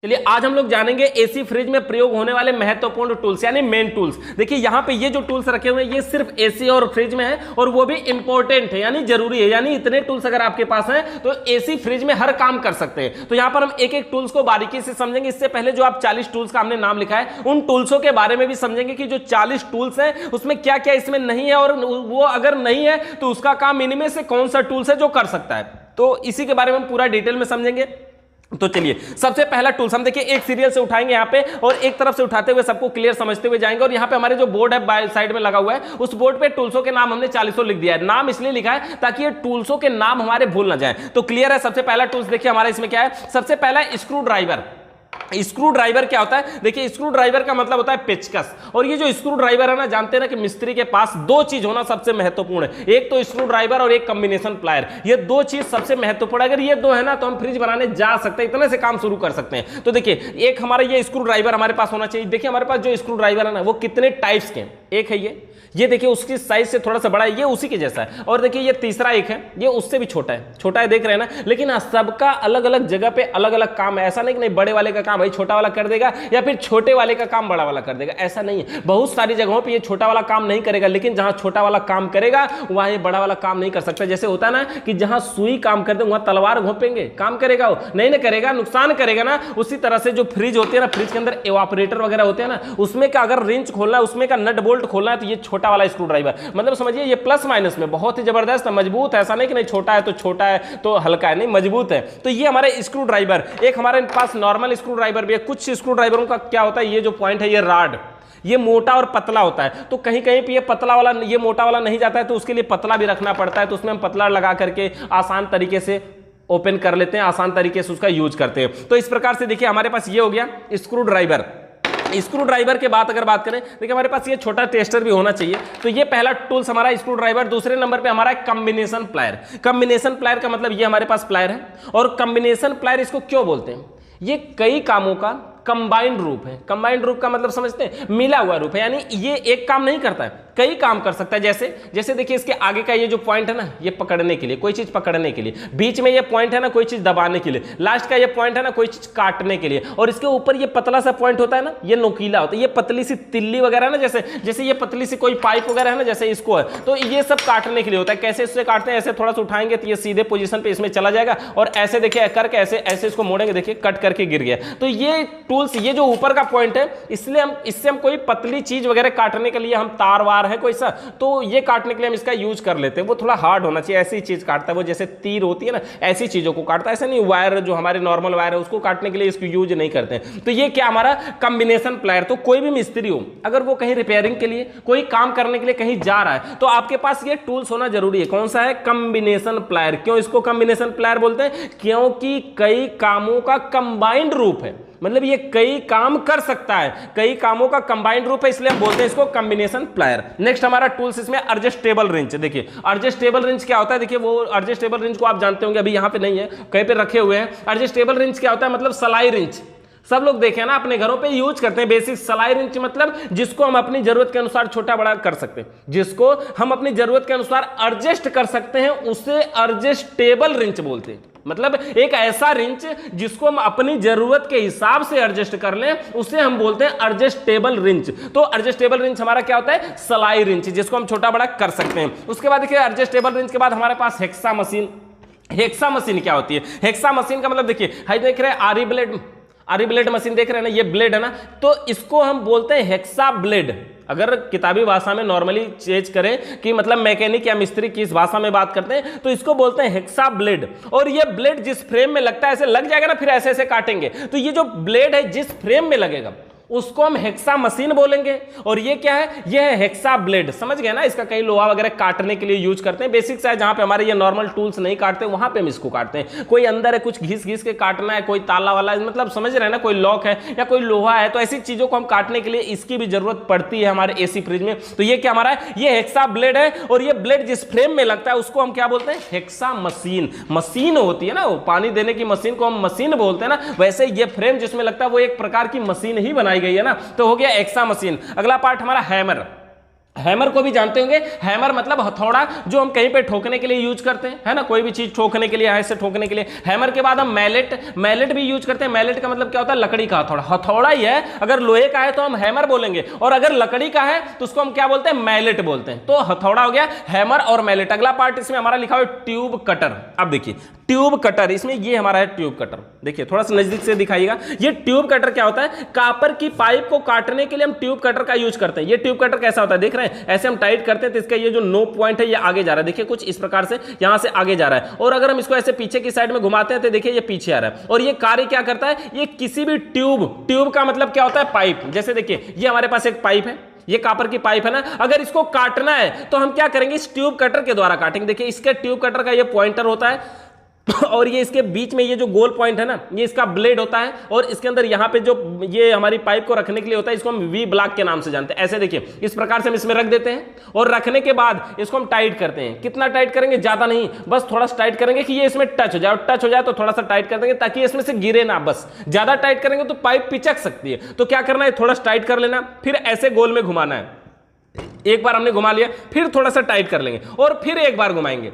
चलिए आज हम लोग जानेंगे एसी फ्रिज में प्रयोग होने वाले महत्वपूर्ण टूल्स यानी मेन टूल्स। देखिए यहाँ पे ये जो टूल्स रखे हुए हैं ये सिर्फ एसी और फ्रिज में है और वो भी इंपॉर्टेंट है यानी जरूरी है, यानी इतने टूल्स अगर आपके पास हैं तो एसी फ्रिज में हर काम कर सकते हैं। तो यहाँ पर हम एक एक टूल्स को बारीकी से समझेंगे। इससे पहले जो आप 40 टूल्स का हमने नाम लिखा है उन टूल्सों के बारे में भी समझेंगे कि जो 40 टूल्स हैं उसमें क्या क्या इसमें नहीं है और वो अगर नहीं है तो उसका काम इनमें से कौन सा टूल्स है जो कर सकता है। तो इसी के बारे में हम पूरा डिटेल में समझेंगे। तो चलिए सबसे पहला टूल्स हम देखिए एक सीरियल से उठाएंगे यहाँ पे और एक तरफ से उठाते हुए सबको क्लियर समझते हुए जाएंगे। और यहाँ पे हमारे जो बोर्ड है बाय साइड में लगा हुआ है उस बोर्ड पे टूल्सों के नाम हमने 40 लिख दिया है। नाम इसलिए लिखा है ताकि ये टूल्सों के नाम हमारे भूल ना जाए। तो क्लियर है। सबसे पहला टूल्स देखिए हमारा इसमें क्या है। सबसे पहला स्क्रू ड्राइवर। स्क्रू ड्राइवर क्या होता है? देखिए स्क्रू ड्राइवर का मतलब होता है पेचकस। और ये जो स्क्रू ड्राइवर है ना, जानते हैं ना कि मिस्त्री के पास दो चीज होना सबसे महत्वपूर्ण है, एक तो स्क्रू ड्राइवर और एक कॉम्बिनेशन प्लायर। ये दो चीज सबसे महत्वपूर्ण है। अगर ये दो है ना तो हम फ्रिज बनाने जा सकते हैं, इतने से काम शुरू कर सकते हैं। तो देखिए एक हमारा ये स्क्रू ड्राइवर हमारे पास होना चाहिए। देखिए हमारे पास जो स्क्रू ड्राइवर है ना वो कितने टाइप्स के हैं। एक है ये देखिए उसकी साइज से थोड़ा सा बड़ा है, ये उसी के जैसा है। और देखिए ये तीसरा एक है, ये उससे भी छोटा है देख रहे हैं ना। लेकिन सबका अलग अलग जगह पे अलग अलग काम है। ऐसा नहीं कि नहीं बड़े वाले का काम भाई छोटा वाला कर देगा या फिर छोटे वाले का काम बड़ा वाला कर देगा, ऐसा नहीं है। बहुत सारी जगहों पे ये छोटा वाला काम नहीं करेगा, लेकिन जहां छोटा वाला काम करेगा वहां ये बड़ा वाला काम नहीं कर सकता। जैसे होता है ना कि जहां सुई काम करते वहां तलवार घोंपेंगे, काम करेगा वो नहीं करेगा, नुकसान करेगा ना। उसी तरह से जो फ्रिज होती है ना, फ्रिज के अंदर इवापोरेटर वगैरह होते हैं ना, उसमें का अगर रिंच खोलना है, उसमें का नट बोल्ट खोलना है तो ये छोटा वाला स्क्रू ड्राइवर, मतलब समझिए ये प्लस माइनस में बहुत ही जबरदस्त मजबूत है। ऐसा नहीं कि नहीं छोटा है तो हल्का है, नहीं मजबूत है। तो ये हमारे स्क्रू ड्राइवर। एक हमारे पास नॉर्मल स्क्रू ड्राइवर भी है। कुछ स्क्रू ड्राइवरों का क्या होता है, ये जो पॉइंट है ये राड, ये मोटा और पतला होता है। तो कहीं कहीं पे ये पतला वाला, ये मोटा वाला नहीं जाता है तो उसके लिए पतला भी रखना पड़ता है। तो उसमें हम पतला लगा करके आसान तरीके से ओपन कर लेते हैं, आसान तरीके से उसका यूज करते हैं। तो इस प्रकार से देखिए हमारे पास ये हो गया स्क्रू ड्राइवर। स्क्रू ड्राइवर के बाद अगर बात करें, देखिए हमारे पास ये छोटा टेस्टर भी होना चाहिए। तो ये पहला टूल्स हमारा स्क्रू ड्राइवर। दूसरे नंबर पे हमारा कॉम्बिनेशन प्लायर। कॉम्बिनेशन प्लायर का मतलब ये हमारे पास प्लायर है। और कॉम्बिनेशन प्लायर इसको क्यों बोलते हैं? ये कई कामों का कंबाइंड रूप है। कंबाइंड रूप का मतलब समझते हैं, मिला हुआ रूप है, यानी ये एक काम नहीं करता है, कई काम कर सकता है। जैसे देखिए इसके आगे का ये जो पॉइंट है ना, ये पकड़ने के लिए, कोई चीज पकड़ने के लिए, बीच में ये पॉइंट है ना कोई चीज दबाने के लिए, लास्ट का ये पॉइंट है ना कोई चीज काटने के लिए, और इसके ऊपर ये पतला सा पॉइंट होता है ना, ये नोकीला होता है। ये पतली सी तिल्ली वगैरह ना, जैसे ये पतली सी कोई पाइप वगैरह है ना, जैसे इसको है, तो ये सब काटने के लिए होता है। कैसे इससे काटते हैं? ऐसे थोड़ा सा उठाएंगे तो ये सीधे पोजीशन पे इसमें चला जाएगा और ऐसे देखिए करके ऐसे इसको मोड़ेंगे, देखिए कट करके गिर गया। तो ये टूल्स, ये जो ऊपर का पॉइंट है, इससे हम कोई पतली चीज वगैरह काटने के लिए, हम तार वार है कोई सा, तो ये काटने के लिए हम इसका यूज कर लेते हैं। वो थोड़ा हार्ड होना चाहिए, ऐसी चीज काटता है वो, जैसे तीर होती है ना ऐसी चीजों को काटता है। ऐसा नहीं वायर जो हमारे नॉर्मल वायर है उसको काटने के लिए इसको यूज नहीं करते हैं। तो ये क्या हमारा कॉम्बिनेशन प्लायर। तो कोई भी मिस्त्री हो, अगर वो कहीं रिपेयरिंग के लिए, कोई काम करने के लिए कहीं जा रहा है, तो आपके पास ये टूल्स होना जरूरी है। कौन सा है? Combination plier. क्यों इसको कॉम्बिनेशन प्लायर बोलते हैं? क्योंकि कई कामों का कंबाइंड रूप है, मतलब ये कई काम कर सकता है, कई कामों का कंबाइंड रूप है, इसलिए हम बोलते हैं इसको कॉम्बिनेशन प्लायर। नेक्स्ट हमारा टूल्स इसमें एडजस्टेबल रिंच। देखिए एडजस्टेबल रिंच क्या होता है? देखिए वो एडजस्टेबल रिंच को आप जानते होंगे, अभी यहाँ पे नहीं है, कहीं पे रखे हुए हैं। एडजस्टेबल रिंच क्या होता है? मतलब सलाई रिंच। सब लोग देखें ना अपने घरों पे यूज करते हैं। बेसिक सलाई रिंच मतलब जिसको हम अपनी जरूरत के अनुसार छोटा बड़ा कर सकते हैं, जिसको हम अपनी जरूरत के अनुसार एडजस्ट कर सकते हैं, उसे एडजस्टेबल रिंच बोलते हैं। मतलब एक ऐसा रिंच जिसको हम अपनी जरूरत के हिसाब से एडजस्ट कर लें, उसे हम बोलते हैं एडजस्टेबल रिंच। तो एडजस्टेबल रिंच हमारा क्या होता है? सलाई रिंच, जिसको हम छोटा बड़ा कर सकते हैं। उसके बाद देखिए एडजस्टेबल रिंच के बाद हमारे पास हेक्सा मशीन। हेक्सा मशीन क्या होती है? हेक्सा मशीन का मतलब देखिए, हाई देख रहे हैं आरी ब्लेड मशीन देख रहे हैं ना, ये ब्लेड है ना, तो इसको हम बोलते हैं हेक्सा ब्लेड। अगर किताबी भाषा में नॉर्मली चेंज करें कि मतलब मैकेनिक या मिस्त्री किस भाषा में बात करते हैं, तो इसको बोलते हैं हेक्सा ब्लेड। और ये ब्लेड जिस फ्रेम में लगता है, ऐसे लग जाएगा ना, फिर ऐसे काटेंगे, तो ये जो ब्लेड है जिस फ्रेम में लगेगा उसको हम हेक्सा मशीन बोलेंगे। और ये क्या है? ये है हेक्सा ब्लेड। समझ गए ना? इसका कई लोहा वगैरह काटने के लिए यूज करते हैं। बेसिक सा है, जहां पे हमारे ये नॉर्मल टूल्स नहीं काटते वहां पे हम इसको काटते हैं। कोई अंदर है कुछ घिस के काटना है, कोई ताला वाला, मतलब समझ रहे हैं ना, कोई लॉक है या कोई लोहा है, तो ऐसी चीजों को हम काटने के लिए इसकी भी जरूरत पड़ती है हमारे एसी फ्रिज में। तो ये क्या हमारा है? ये हेक्सा ब्लेड है। और ये ब्लेड जिस फ्रेम में लगता है उसको हम क्या बोलते हैं? Hexa machine. मशीन होती है ना, वो पानी देने की मशीन को हम मशीन बोलते हैं ना, वैसे ये फ्रेम जिसमें लगता है वो एक प्रकार की मशीन ही बनाई गई है ना, तो हो गया हेक्सा मशीन। अगला पार्ट हमारा हैमर। हैमर को भी जानते होंगे, हैमर मतलब हथौड़ा जो हम कहीं पे ठोकने के लिए यूज करते हैं, है ना, कोई भी चीज ठोकने के लिए, ऐसे ठोकने के लिए। हैमर के बाद हम मैलेट भी यूज करते हैं। मैलेट का मतलब क्या होता है? लकड़ी का हथौड़ा। हथौड़ा ही है, अगर लोहे का है तो हम हैमर बोलेंगे, और अगर लकड़ी का है तो उसको हम क्या बोलते हैं? मैलेट बोलते हैं। तो हथौड़ा हो गया, हैमर और मैलेट। अगला पार्ट इसमें हमारा लिखा हुआ है ट्यूब कटर। अब देखिए ट्यूब कटर, इसमें ये हमारा है ट्यूब कटर। देखिए थोड़ा सा नजदीक से दिखाइएगा। ये ट्यूब कटर क्या होता है? कॉपर की पाइप को काटने के लिए हम ट्यूब कटर का यूज करते हैं। ये ट्यूब कटर कैसा होता है देख रहे हैं? ऐसे हम टाइट करते हैं तो इसका ये जो नो पॉइंट है ये आगे जा रहा है, देखिए कुछ इस प्रकार से यहां से आगे जा रहा है। और अगर हम इसको ऐसे पीछे की साइड में घुमाते हैं तो देखिए ये पीछे आ रहा है। और ये कार्य क्या करता है? ये किसी भी ट्यूब का मतलब क्या होता है? पाइप। जैसे देखिए ये हमारे पास एक पाइप है, ये कॉपर की पाइप है ना, अगर इसको काटना है तो हम क्या करेंगे? इस ट्यूब कटर के द्वारा काटेंगे। देखिए इसके ट्यूब कटर का ये पॉइंटर होता है और ये इसके बीच में ये जो गोल पॉइंट है ना, ये इसका ब्लेड होता है, और इसके अंदर यहाँ पे जो ये हमारी पाइप को रखने के लिए होता है, इसको हम वी ब्लॉक के नाम से जानते हैं। ऐसे देखिए इस प्रकार से हम इसमें रख देते हैं, और रखने के बाद इसको हम टाइट करते हैं। कितना टाइट करेंगे? ज्यादा नहीं, बस थोड़ा सा टाइट करेंगे कि ये इसमें टच हो जाए। टच हो जाए तो थोड़ा सा टाइट कर देंगे ताकि इसमें से गिरे ना। बस ज्यादा टाइट करेंगे तो पाइप पिचक सकती है। तो क्या करना है? थोड़ा सा टाइट कर लेना, फिर ऐसे गोल में घुमाना है। एक बार हमने घुमा लिया, फिर थोड़ा सा टाइट कर लेंगे, और फिर एक बार घुमाएंगे।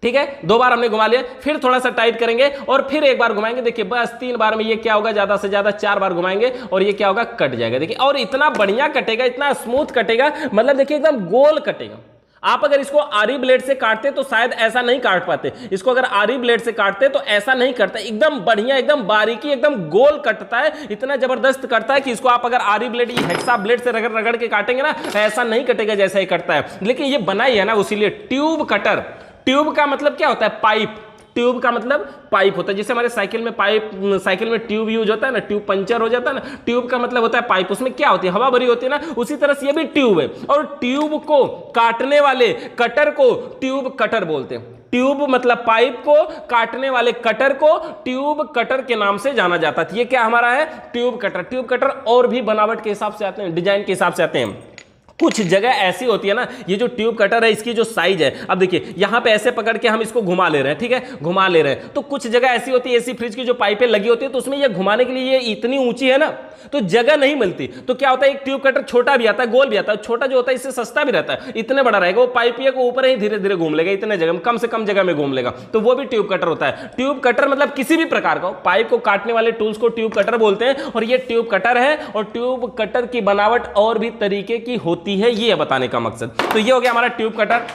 ठीक है, 2 बार हमने घुमा लिया, फिर थोड़ा सा टाइट करेंगे और फिर एक बार घुमाएंगे। देखिए बस 3 बार में ये क्या होगा? ज्यादा से ज्यादा 4 बार घुमाएंगे और ये क्या होगा? कट जाएगा। देखिए और इतना बढ़िया कटेगा, इतना स्मूथ कटेगा, मतलब देखिए एकदम गोल कटेगा। आप अगर इसको आरी ब्लेड से काटते तो शायद ऐसा नहीं काट पाते। इसको अगर आरी ब्लेड से काटते तो ऐसा नहीं करता, एकदम बढ़िया, एकदम बारीकी, एकदम गोल कटता है। इतना जबरदस्त कटता है कि इसको आप अगर आरी ब्लेड, ये हेक्सा ब्लेड से रगड़ रगड़ के काटेंगे ना, ऐसा नहीं कटेगा जैसा ही कटता है। लेकिन ये बनाई है ना उसीलिए ट्यूब कटर। ट्यूब का मतलब क्या होता है? पाइप। ट्यूब का मतलब पाइप होता है। जैसे हमारे साइकिल में ट्यूब यूज होता है ना, ट्यूब पंचर हो जाता है ना, ट्यूब का मतलब होता है पाइप। उसमें क्या होती है? हवा भरी होती है ना, उसी तरह से ये भी ट्यूब है। और ट्यूब को काटने वाले कटर को ट्यूब कटर बोलते हैं। ट्यूब मतलब पाइप को, काटने वाले कटर को ट्यूब कटर के नाम से जाना जाता है। ये क्या हमारा है? Tube cutter. ट्यूब कटर और भी बनावट के हिसाब से आते हैं, डिजाइन के हिसाब से आते हैं। कुछ जगह ऐसी होती है ना, ये जो ट्यूब कटर है इसकी जो साइज है, अब देखिए यहां पे ऐसे पकड़ के हम इसको घुमा ले रहे हैं, ठीक है, घुमा ले रहे हैं। तो कुछ जगह ऐसी होती है, एसी फ्रिज की जो पाइपें लगी होती है, तो उसमें ये घुमाने के लिए ये इतनी ऊंची है ना, तो जगह नहीं मिलती। तो क्या होता है? एक ट्यूब कटर छोटा भी आता है, गोल भी आता है। छोटा जो होता है इससे सस्ता भी रहता है, इतने बड़ा रहेगा, वो पाइप को ऊपर ही धीरे धीरे घूम लेगा, इतने जगह में, कम से कम जगह में घूम लेगा, तो वो भी ट्यूब कटर होता है। ट्यूब कटर मतलब किसी भी प्रकार का पाइप को काटने वाले टूल्स को ट्यूब कटर बोलते हैं। और ये ट्यूब कटर है, और ट्यूब कटर की बनावट और भी तरीके की होती है, ये बताने का मकसद। तो ये हो गया हमारा ट्यूब कटर।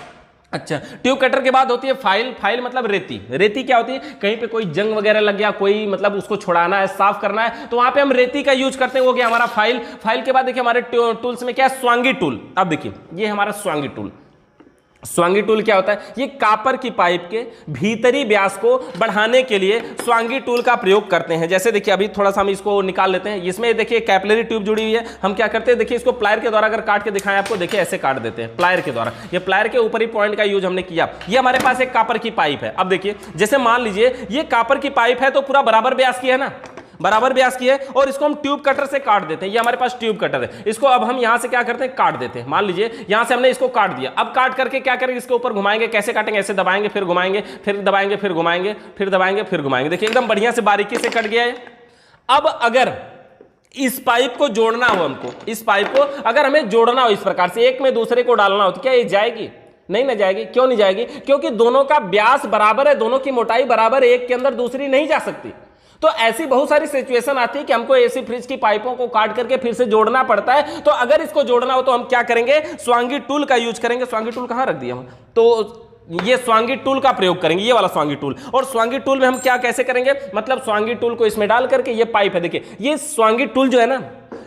अच्छा, ट्यूब कटर के बाद होती है फाइल। फाइल मतलब रेती। रेती क्या होती है? कहीं पे कोई जंग वगैरह लग गया, कोई मतलब उसको छुड़ाना है, साफ करना है, तो वहां पे हम रेती का यूज करते हैं। वो गया हमारा फाइल। फाइल के बाद देखिए हमारे टूल्स में क्या है? स्वांगी टूल। अब देखिए ये हमारा स्वांगी टूल। स्वांगी टूल क्या होता है? ये कॉपर की पाइप के भीतरी व्यास को बढ़ाने के लिए स्वांगी टूल का प्रयोग करते हैं। जैसे देखिए अभी थोड़ा सा हम इसको निकाल लेते हैं। इसमें देखिए कैपिलरी ट्यूब जुड़ी हुई है। हम क्या करते हैं? देखिए इसको प्लायर के द्वारा अगर काट के दिखाएं आपको, देखिए ऐसे काट देते हैं प्लायर के द्वारा। ये प्लायर के ऊपरी पॉइंट का यूज हमने किया। ये हमारे पास एक कॉपर की पाइप है। अब देखिए जैसे मान लीजिए ये कॉपर की पाइप है, तो पूरा बराबर व्यास की है ना, बराबर व्यास की है, और इसको हम ट्यूब कटर से काट देते हैं। ये हमारे पास ट्यूब कटर है। इसको अब हम यहां से क्या करते हैं? काट देते हैं। मान लीजिए यहां से हमने इसको काट दिया। अब काट करके क्या करेंगे? इसके ऊपर घुमाएंगे। कैसे काटेंगे? ऐसे दबाएंगे, फिर घुमाएंगे, फिर दबाएंगे, फिर घुमाएंगे, फिर दबाएंगे, फिर घुमाएंगे। देखिए एकदम बढ़िया से बारीकी से कट गया है। अब अगर इस पाइप को जोड़ना हो, हमको इस पाइप को अगर हमें जोड़ना हो इस प्रकार से, एक में दूसरे को डालना हो, तो क्या ये जाएगी? नहीं ना जाएगी। क्यों नहीं जाएगी? क्योंकि दोनों का व्यास बराबर है, दोनों की मोटाई बराबर है, एक के अंदर दूसरी नहीं जा सकती। तो ऐसी बहुत सारी सिचुएशन आती है कि हमको एसी फ्रिज की पाइपों को काट करके फिर से जोड़ना पड़ता है। तो अगर इसको जोड़ना हो तो हम क्या करेंगे? स्वांगी टूल का यूज करेंगे। स्वांगी टूल कहां रख दिया हम? तो ये स्वांगी टूल का प्रयोग करेंगे, ये वाला स्वांगी टूल। और स्वांगी टूल में हम क्या कैसे करेंगे? मतलब स्वांगी टूल को इसमें डाल करके, ये पाइप है देखिए, ये स्वांगी टूल जो है ना,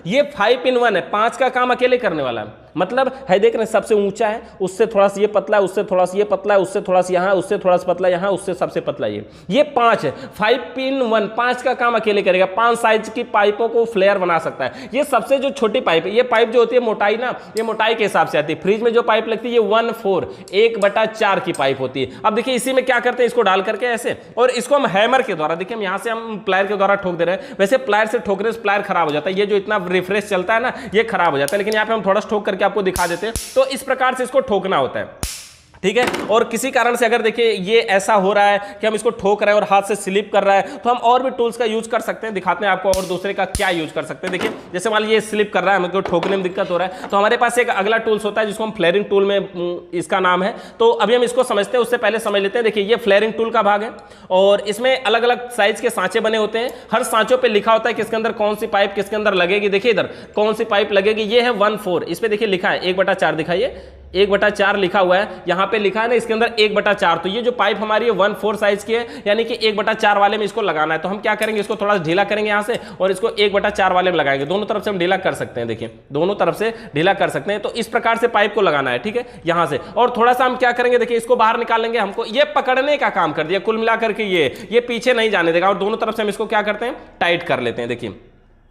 ये 5 in 1 है, 5 का काम अकेले करने वाला है। मतलब है देख रहे हैं, सबसे ऊंचा है, उससे थोड़ा सा ये पतला है, उससे थोड़ा सा ये पतला है, उससे थोड़ा सा यहाँ, उससे थोड़ा सा पतला यहाँ, उससे सबसे पतला ये 5 है। 5 in 1, 5 का काम अकेले करेगा। 5 साइज की पाइपों को फ्लेयर बना सकता है। ये सबसे जो छोटी पाइप है, ये पाइप जो होती है मोटाई ना, ये मोटाई के हिसाब से आती है। फ्रिज में जो पाइप लगती है ये 1/4, 1/4 की पाइप होती है। अब देखिए इसी में क्या करते हैं? इसको डाल करके ऐसे, और इसको हम हैमर के द्वारा, देखिए हम यहाँ से हम प्लायर के द्वारा ठोक दे रहे हैं। वैसे प्लायर से ठोकने से प्लायर खराब हो जाता है, ये जो इतना रिफ्रेश चलता है ना, ये खराब हो जाता है। लेकिन यहाँ पे हम थोड़ा ठोक करके आपको दिखा देते हैं। तो इस प्रकार से इसको ठोकना होता है। ठीक है। और किसी कारण से अगर देखिए ये ऐसा हो रहा है कि हम इसको ठोक रहे हैं और हाथ से स्लिप कर रहा है, तो हम और भी टूल्स का यूज कर सकते हैं। दिखाते हैं आपको और दूसरे का क्या यूज कर सकते हैं। देखिए जैसे मान लीजिए स्लिप कर रहा है, हमको ठोकने में दिक्कत हो रहा है, तो हमारे पास एक अगला टूल्स होता है जिसको हम फ्लेयरिंग टूल में इसका नाम है। तो अभी हम इसको समझते हैं, उससे पहले समझ लेते हैं। देखिए ये फ्लेयरिंग टूल का भाग है और इसमें अलग अलग साइज के सांचे बने होते हैं। हर सांचों पे लिखा होता है किसके अंदर कौन सी पाइप किसके अंदर लगेगी। देखिए इधर कौन सी पाइप लगेगी, ये है 1/4, इस पे देखिए लिखा है 1/4, दिखाइए 1/4 लिखा हुआ है, यहाँ पे लिखा है ना इसके अंदर 1/4। तो ये जो पाइप हमारी है 1/4 साइज की है, यानी कि 1/4 वाले में इसको लगाना है। तो हम क्या करेंगे, इसको थोड़ा ढीला करेंगे यहाँ से और इसको 1/4 वाले में लगाएंगे। दोनों तरफ से हम ढीला कर सकते हैं, देखिए दोनों तरफ से ढीला कर सकते हैं। तो इस प्रकार से पाइप को लगाना है, ठीक है, यहाँ से। और थोड़ा सा हम क्या करेंगे, देखिए इसको बाहर निकाल लेंगे। हमको ये पकड़ने का काम कर दिया कुल मिलाकर के, ये पीछे नहीं जाने देगा। और दोनों तरफ से हम इसको क्या करते हैं, टाइट कर लेते हैं। देखिए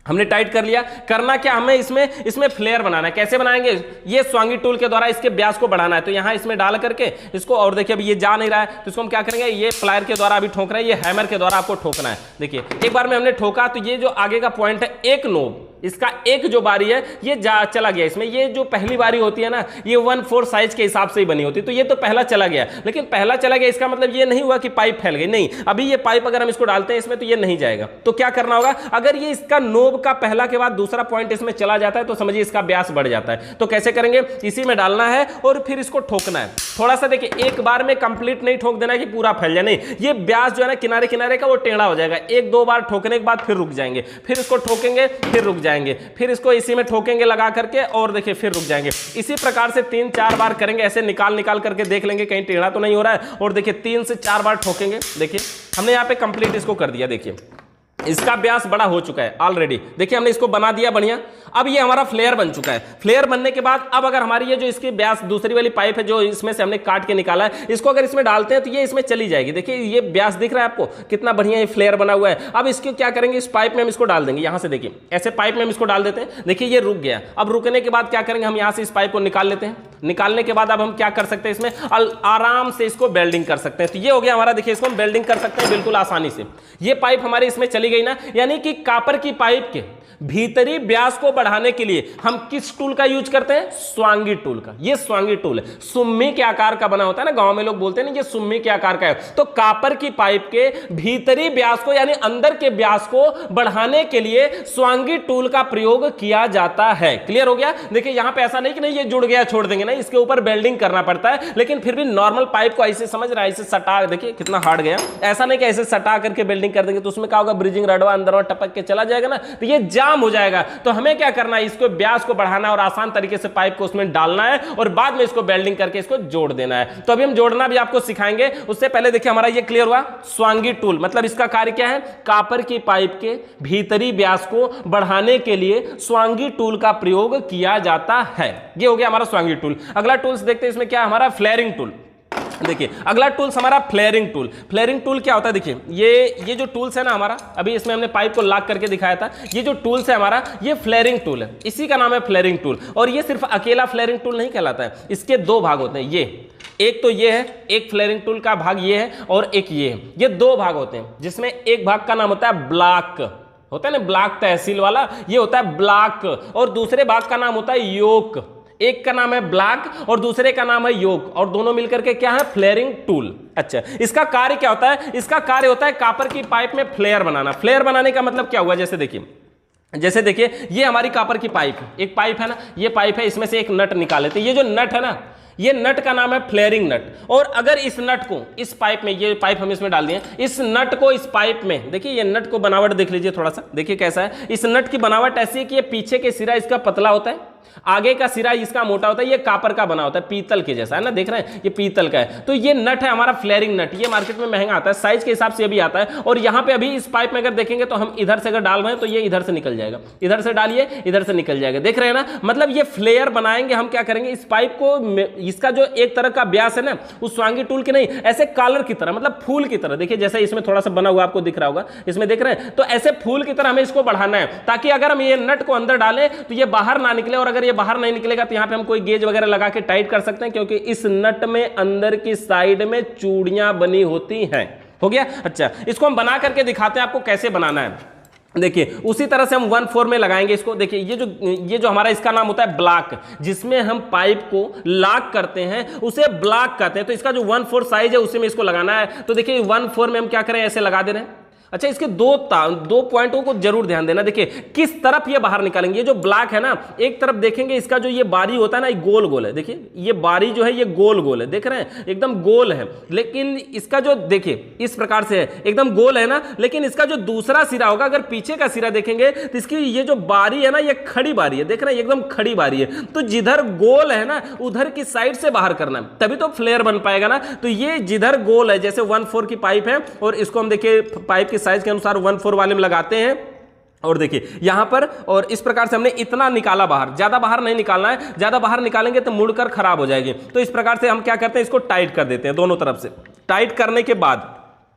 हमने टाइट कर लिया। करना क्या, हमें इसमें फ्लेयर बनाना है। कैसे बनाएंगे, ये स्वांगी टूल के द्वारा इसके व्यास को बढ़ाना है। तो यहां इसमें डाल करके इसको, और देखिए अभी ये जा नहीं रहा है, तो इसको हम क्या करेंगे, ये प्लायर के द्वारा अभी ठोक रहे हैं, ये हैमर के द्वारा आपको ठोकना है। देखिए एक बार में हमने ठोका तो ये जो आगे का पॉइंट है, एक नोब, इसका एक जो बारी है ये चला गया इसमें। ये जो पहली बारी होती है ना, ये 1/4 साइज के हिसाब से ही बनी होती है। तो ये तो पहला चला गया, लेकिन पहला चला गया इसका मतलब ये नहीं हुआ कि पाइप फैल गई, नहीं। अभी ये पाइप अगर हम इसको डालते हैं इसमें तो ये नहीं जाएगा। तो क्या करना होगा, अगर ये इसका नोब का पहला के बाद दूसरा पॉइंट इसमें चला जाता है तो समझिए इसका व्यास बढ़ जाता है। तो कैसे करेंगे, इसी में डालना है और फिर इसको ठोकना है। थोड़ा सा देखिए एक बार में कंप्लीट नहीं ठोक देना कि पूरा फैल जाए, नहीं। ये व्यास जो है ना किनारे किनारे का वो टेढ़ा हो जाएगा। 1-2 बार ठोकने के बाद फिर रुक जाएंगे, फिर इसको ठोकेंगे फिर रुक जाएंगे, फिर इसको इसी में ठोकेंगे लगा करके और देखिए फिर रुक जाएंगे। इसी प्रकार से 3-4 बार करेंगे। ऐसे निकाल करके देख लेंगे कहीं टेढ़ा तो नहीं हो रहा है। और देखिए 3 से 4 बार ठोकेंगे। देखिए हमने यहाँ पे कंप्लीट इसको कर दिया। देखिए इसका व्यास बड़ा हो चुका है ऑलरेडी। देखिए हमने इसको बना दिया बढ़िया। अब ये हमारा फ्लेयर बन चुका है। फ्लेयर बनने के बाद अब अगर हमारी ये जो इसकी व्यास दूसरी वाली पाइप है जो इसमें से हमने काट के निकाला है, इसको अगर इसमें डालते हैं तो ये इसमें चली जाएगी। देखिए ये व्यास दिख रहा है आपको, कितना बढ़िया ये फ्लेयर बना हुआ है। अब इसको क्या करेंगे, इस पाइप में हम इसको डाल देंगे। यहां से देखिए ऐसे पाइप में हम इसको डाल देते हैं। देखिए ये रुक गया। अब रुकने के बाद क्या करेंगे, हम यहां से इस पाइप को निकाल लेते हैं। निकालने के बाद अब हम क्या कर सकते हैं, इसमें आराम से इसको वेल्डिंग कर सकते हैं। तो ये हो गया हमारा। देखिए इसको हम वेल्डिंग कर सकते हैं बिल्कुल आसानी से। ये पाइप हमारे इसमें चली गई ना, यानी कि कॉपर की पाइप के भीतरी व्यास को बढ़ाने के लिए हम किस टूल का यूज करते हैं, स्वांगी टूल का। ये स्वांगी टूल है, सुम्मी के आकार का बना होता है ना, गांव में लोग बोलते हैं ना ये सुम्मी के आकार का है। तो कॉपर की पाइप के भीतरी व्यास को यानी अंदर के व्यास को बढ़ाने के लिए स्वांगी टूल का प्रयोग किया जाता है। क्लियर हो गया। देखिए यहां पे ऐसा नहीं कि नहीं ये जुड़ गया छोड़ देंगे, नहीं, इसके ऊपर वेल्डिंग करना पड़ता है। लेकिन फिर भी नॉर्मल पाइप को ऐसे समझ रहा है, ऐसे सटा, देखिए कितना हार्ड गया। ऐसा नहीं कि ऐसे सटा करके वेल्डिंग कर देंगे तो उसमें क्या होगा, ब्रिजिंग रडवा अंदर टपक के चला जाएगा ना, तो ये जाम हो जाएगा। तो हमें क्या करना है, इसको व्यास को बढ़ाना है और आसान तरीके से पाइप को उसमें डालना है और बाद में इसको वेल्डिंग करके इसको जोड़ देना है। तो अभी हम जोड़ना भी आपको सिखाएंगे। उससे पहले देखिए हमारा ये क्लियर हुआ, स्वांगी टूल मतलब इसका कार्य क्या है, कॉपर की पाइप के भीतरी व्यास को बढ़ाने के लिए स्वांगी टूल का प्रयोग किया जाता है। ये हो गया हमारा स्वांगी टूल। अगला टूल्स देखते हैं, इसमें क्या हमारा फ्लेयरिंग टूल। देखिए अगला टूल्स हमारा फ्लेयरिंग टूल। फ्लेयरिंग टूल क्या होता है, देखिए ये जो टूल्स है ना हमारा, अभी इसमें हमने पाइप को लॉक करके दिखाया था। ये जो टूल्स है हमारा, ये फ्लेयरिंग टूल है, इसी का नाम है फ्लेयरिंग टूल। और ये सिर्फ अकेला फ्लेयरिंग टूल नहीं कहलाता है, इसके 2 भाग होते हैं। ये एक तो ये है, एक फ्लेयरिंग टूल का भाग ये है और एक ये है। ये 2 भाग होते हैं, जिसमें एक भाग का नाम होता है ब्लॉक, होता है ना ब्लॉक तहसील वाला, ये होता है ब्लॉक। और दूसरे भाग का नाम होता है योक। एक का नाम है ब्लॉक और दूसरे का नाम है योक, और दोनों मिलकर के क्या है, फ्लेयरिंग टूल। अच्छा, इसका कार्य क्या होता है, इसका कार्य होता है कॉपर की पाइप में फ्लेयर बनाना। फ्लेयर बनाने का मतलब क्या हुआ, जैसे देखिए ये हमारी कॉपर की पाइप है, एक पाइप है ना, ये पाइप है, इसमें से एक नट निकाल लेते हैं। ये जो नट है ना, ये नट का नाम है फ्लेयरिंग नट। और अगर इस नट को इस पाइप में, ये पाइप हम इसमें डाल दिए, इस नट को इस पाइप में, देखिए ये नट को बनावट देख लीजिए थोड़ा सा, देखिए कैसा है। इस नट की बनावट ऐसी है कि ये पीछे के सिरा इसका पतला होता है, आगे का सिरा इसका मोटा होता है। ये कॉपर का बना होता है, पीतल के जैसा है ना, देख रहे हैं ये पीतल का है। तो ये नट है हमारा फ्लेयरिंग नट। ये मार्केट में महंगा आता है, साइज के हिसाब से भी आता है। और यहाँ पे अभी इस पाइप में अगर देखेंगे तो हम इधर से अगर डाल रहे हैं तो ये इधर से निकल जाएगा, इधर से डालिए इधर से निकल जाएगा, देख रहे हैं ना। मतलब ये फ्लेयर बनाएंगे हम, क्या करेंगे, इस पाइप को, इसका जो एक तरह का व्यास है ना, उस स्वांगी टूल के नहीं, ऐसे कॉलर की तरह, मतलब फूल की तरह, देखिए जैसे इसमें थोड़ा सा बना हुआ आपको दिख रहा होगा, इसमें देख रहे हैं, तो ऐसे फूल की तरह हमें इसको बढ़ाना है, ताकि अगर हम ये नट को अंदर डालें तो ये बाहर ना निकले। और अगर ये बाहर नहीं निकलेगा तो यहां पे हम कोई गेज वगैरह लगा के टाइट कर सकते हैं, क्योंकि इस नट में अंदर की साइड में चूड़ियां बनी होती हैं। हो गया। अच्छा, इसको हम बना करके दिखाते हैं आपको कैसे बनाना है। देखिए उसी तरह से हम 1/4 में लगाएंगे इसको। देखिए ये जो हमारा इसका नाम होता है ब्लॉक, जिसमें हम पाइप को लॉक करते हैं उसे ब्लॉक कहते हैं। तो इसका जो 1/4 साइज है उसी में इसको लगाना है। तो देखिए 1/4 में हम क्या करें, ऐसे लगा दे रहे हैं। अच्छा, इसके दो पॉइंटों को जरूर ध्यान देना। देखिए किस तरफ ये बाहर निकालेंगे। ये जो ब्लॉक है ना, एक तरफ देखेंगे इसका जो ये बारी होता है ना, ये गोल गोल है। देखिए ये बारी जो है ये गोल गोल है, देख रहे हैं एकदम गोल है। लेकिन इसका जो देखिए इस प्रकार से है, एकदम गोल है ना, लेकिन इसका जो दूसरा सिरा होगा, अगर पीछे का सिरा देखेंगे तो इसकी ये जो बारी है ना, ये खड़ी बारी है, देख रहे हैं एकदम खड़ी बारी है। तो जिधर गोल है ना उधर की साइड से बाहर करना है, तभी तो फ्लेयर बन पाएगा ना। तो ये जिधर गोल है, जैसे 1/4 की पाइप है और इसको हम देखिए पाइप की साइज के अनुसार 1/4 वाले में लगाते हैं। और देखिए यहां पर, और इस प्रकार से हमने इतना निकाला बाहर, ज्यादा बाहर नहीं निकालना है, ज्यादा बाहर निकालेंगे तो मुड़कर खराब हो जाएगी। तो इस प्रकार से हम क्या करते हैं, इसको टाइट कर देते हैं दोनों तरफ से। टाइट करने के बाद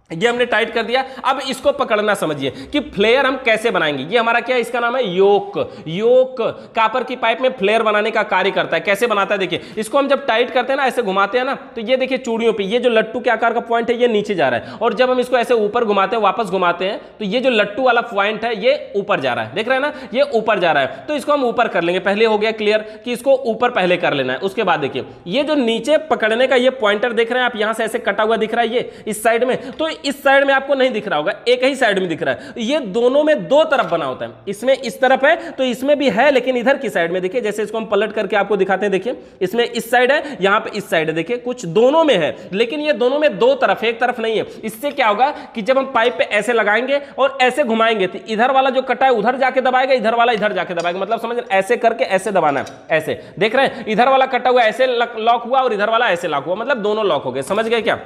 ये हमने टाइट कर दिया। अब इसको पकड़ना समझिए कि फ्लेयर हम कैसे बनाएंगे। ये हमारा क्या है, इसका नाम है योक। योक कॉपर की पाइप में फ्लेयर बनाने का कार्य करता है। कैसे बनाता है, देखिए इसको हम जब टाइट करते हैं ना, ऐसे घुमाते हैं ना, तो ये देखिए चूड़ियों पे ये जो लट्टू के आकार का पॉइंट है ये नीचे जा रहा है, और जब हम इसको ऐसे ऊपर घुमाते हैं, वापस घुमाते हैं, तो ये जो लट्टू वाला पॉइंट है ये ऊपर जा रहा है, देख रहे हैं ना, ये ऊपर जा रहा है। तो इसको हम ऊपर कर लेंगे। पहले हो गया क्लियर कि इसको ऊपर पहले कर लेना है। उसके बाद देखिए ये जो नीचे पकड़ने का ये पॉइंटर देख रहे हैं आप, यहां से ऐसे कटा हुआ दिख रहा है ये इस साइड में, तो इस साइड में आपको नहीं दिख रहा होगा, एक ही साइड में दिख रहा है। ये दोनों में दो तरफ बना होता है। इसमें इस तरफ है तो इसमें भी है, लेकिन इधर की साइड में देखिए, जैसे इसको हम पलट करके आपको दिखाते हैं, देखिए इसमें इस साइड है, यहां पे इस साइड है, देखिए कुछ दोनों में है, लेकिन ये दोनों में दो तरफ, एक तरफ नहीं है। इससे क्या होगा कि जब हम पाइप पे ऐसे लगाएंगे और ऐसे घुमाएंगे तो इधर वाला जो कटा है उधर जाके दबाएगा, इधर वाला इधर जाके दबाएगा। मतलब समझ रहे, ऐसे करके ऐसे दबाना है, ऐसे देख रहे हैं, इधर वाला कटा हुआ ऐसे लॉक हुआ और इधर वाला ऐसे लॉक हुआ, मतलब दोनों लॉक हो गए। समझ गए क्या?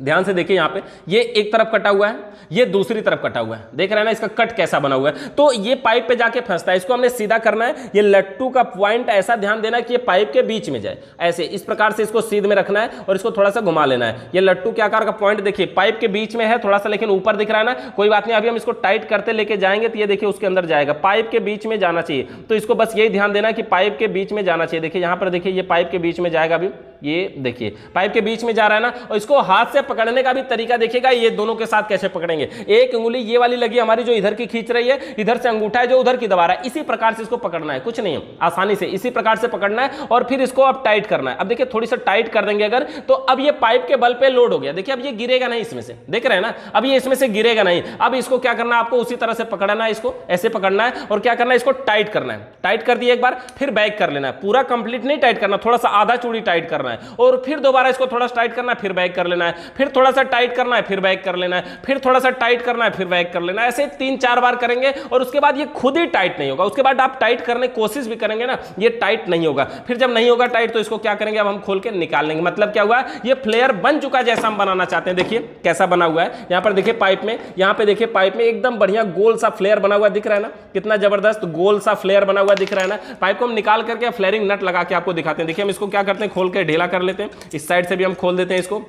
ध्यान से देखिए, यहां पे ये एक तरफ कटा हुआ है, ये दूसरी तरफ कटा हुआ है, देख रहे हैं ना इसका कट कैसा बना हुआ है। तो ये पाइप पे जाके फंसता है, इसको हमने सीधा करना है। ये लट्टू का पॉइंट ऐसा ध्यान देना है कि ये पाइप के बीच में जाए, ऐसे इस प्रकार से इसको सीध में रखना है और इसको थोड़ा सा घुमा लेना है। ये लट्टू के आकार का पॉइंट देखिए पाइप के बीच में है थोड़ा सा, लेकिन ऊपर दिख रहा है ना, कोई बात नहीं, अभी हम इसको टाइट करते लेके जाएंगे तो ये देखिए उसके अंदर जाएगा, पाइप के बीच में जाना चाहिए। तो इसको बस यही ध्यान देना कि पाइप के बीच में जाना चाहिए। देखिए यहां पर देखिए ये पाइप के बीच में जाएगा, अभी ये देखिए पाइप के बीच में जा रहा है ना। और इसको हाथ से पकड़ने का भी तरीका देखिएगा, ये दोनों के साथ कैसे पकड़ेंगे। एक उंगली ये वाली लगी हमारी जो इधर की खींच रही है, इधर से अंगूठा है जो उधर की दबा रहा है, इसी प्रकार से इसको पकड़ना है, कुछ नहीं है, आसानी से इसी प्रकार से पकड़ना है और फिर इसको अब टाइट करना है। अब देखिए थोड़ी सा टाइट कर देंगे अगर, तो अब ये पाइप के बल पे लोड हो गया। देखिए अब ये गिरेगा नहीं इसमें से, देख रहे हैं ना, अब ये इसमें से गिरेगा नहीं। अब इसको क्या करना है, आपको उसी तरह से पकड़ना है, इसको ऐसे पकड़ना है और क्या करना है, इसको टाइट करना है। टाइट कर दिया एक बार, फिर बैक कर लेना है, पूरा कंप्लीट नहीं टाइट करना, थोड़ा सा आधा चूड़ी टाइट करना है और फिर दोबारा इसको थोड़ा सा टाइट करना है, फिर बैक कर लेना है, फिर थोड़ा सा टाइट करना है, फिर बैक कर लेना है, फिर थोड़ा सा टाइट करना है, फिर बैक कर लेना है। ऐसे 3-4 बार करेंगे और उसके बाद ये खुद ही टाइट नहीं होगा। उसके बाद आप टाइट करने की कोशिश भी करेंगे ना, ये टाइट नहीं होगा। फिर जब नहीं होगा टाइट तो इसको क्या करेंगे, अब हम खोल के निकाल लेंगे। मतलब क्या हुआ, ये फ्लेयर बन चुका जैसा हम बनाना चाहते हैं। देखिए कैसा बना हुआ है, यहां पर देखिए पाइप में, यहां पे देखिए पाइप में एकदम बढ़िया गोल सा फ्लेयर बना हुआ दिख रहा है ना, कितना जबरदस्त गोल सा फ्लेयर बना हुआ दिख रहा है ना। पाइप को हम निकाल करके फ्लेयरिंग नट लगा के आपको दिखाते हैं। देखिए हम इसको क्या करते हैं, खोल के ढीला कर लेते हैं, इस साइड से भी हम खोल देते हैं, इसको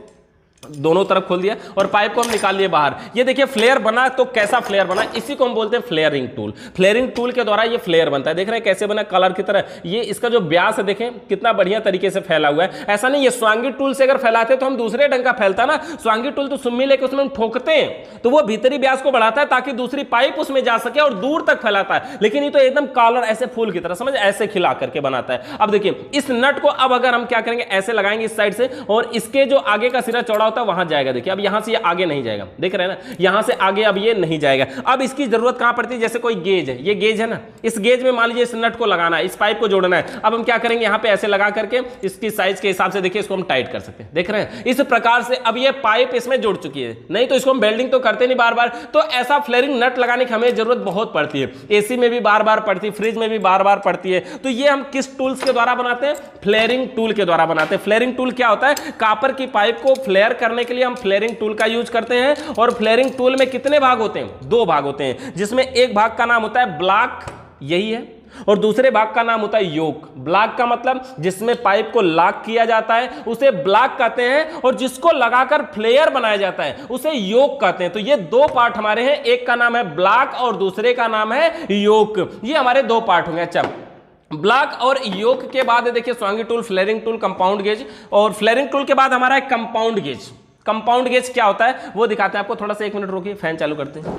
दोनों तरफ खोल दिया और पाइप को हम निकाल लिए बाहर। ये देखिए फ्लेयर बना, तो कैसा फ्लेयर बना, इसी को हम बोलते हैं फ्लेयरिंग टूल। फ्लेयरिंग टूल के द्वारा ये फ्लेयर बनता है। देख रहे हैं कैसे बना, कलर की तरह। ये इसका जो व्यास है देखें कितना बढ़िया तरीके से फैला हुआ है। ऐसा नहीं, ये स्वांगी टूल से अगर फैलाते तो हम दूसरे ढंग का फैलता ना। स्वांगी टूल तो सुम्मी लेके उसमें हम ठोकते हैं तो वो भीतरी व्यास को बढ़ाता है ताकि दूसरी पाइप उसमें जा सके और दूर तक फैलाता है। लेकिन ये तो एकदम कॉलर ऐसे फूल की तरह, समझ, ऐसे खिला करके बनाता है। अब देखिए इस नट को अब अगर हम क्या करेंगे, ऐसे लगाएंगे इस साइड से और इसके जो आगे का सिरा चौड़ा होता है वहां जाएगा। देखिए अब यहां से ये आगे नहीं जाएगा, देख रहे हैं ना, यहां से आगे अब ये नहीं जाएगा। अब इसकी जरूरत कहां पड़ती है, जैसे कोई गेज है, ये गेज है ना, इस गेज में मान लीजिए इस नट को लगाना है, इस पाइप को जोड़ना है। अब हम क्या करेंगे, यहां पे ऐसे लगा करके इसकी साइज के हिसाब से देखिए इसको हम टाइट कर सकते हैं। देख रहे हैं इस प्रकार से अब ये पाइप इसमें जुड़ चुकी है। नहीं तो इसको हम वेल्डिंग तो करते नहीं बार बार, तो ऐसा फ्लेयरिंग नट लगाने की हमें जरूरत बहुत पड़ती है। एसी में भी बार बार पड़ती है, फ्रिज में भी बार बार पड़ती है। तो ये हम किस टूल्स के द्वारा बनाते हैं, फ्लेयरिंग टूल के द्वारा बनाते हैं। फ्लेयरिंग टूल क्या होता है, कॉपर की पाइप को फ्लेयर करने के लिए हम फ्लेयरिंग टूल का यूज करते हैं। और फ्लेयरिंग टूल में कितने भाग होते हैं, 2 भाग होते हैं, जिसमें एक भाग का नाम होता है ब्लॉक, यही है, और दूसरे भाग का नाम होता है योक। ब्लॉक का मतलब जिसमें पाइप को लॉक किया जाता है उसे ब्लॉक कहते हैं, और जिसको लगाकर फ्लेयर बनाया जाता है उसे योक कहते हैं। तो ये 2 पार्ट हमारे हैं, एक का नाम है ब्लॉक और दूसरे का नाम है योक। ये हमारे 2 पार्ट होंगे। अच्छा, ब्लॉक और योक के बाद देखिए swaging tool, flaring tool, compound gauge, और फ्लेयरिंग टूल के बाद हमारा है कंपाउंड गेज। कंपाउंड गेज क्या होता है वो दिखाते हैं आपको, थोड़ा सा 1 मिनट रोकिए, फैन चालू करते हैं।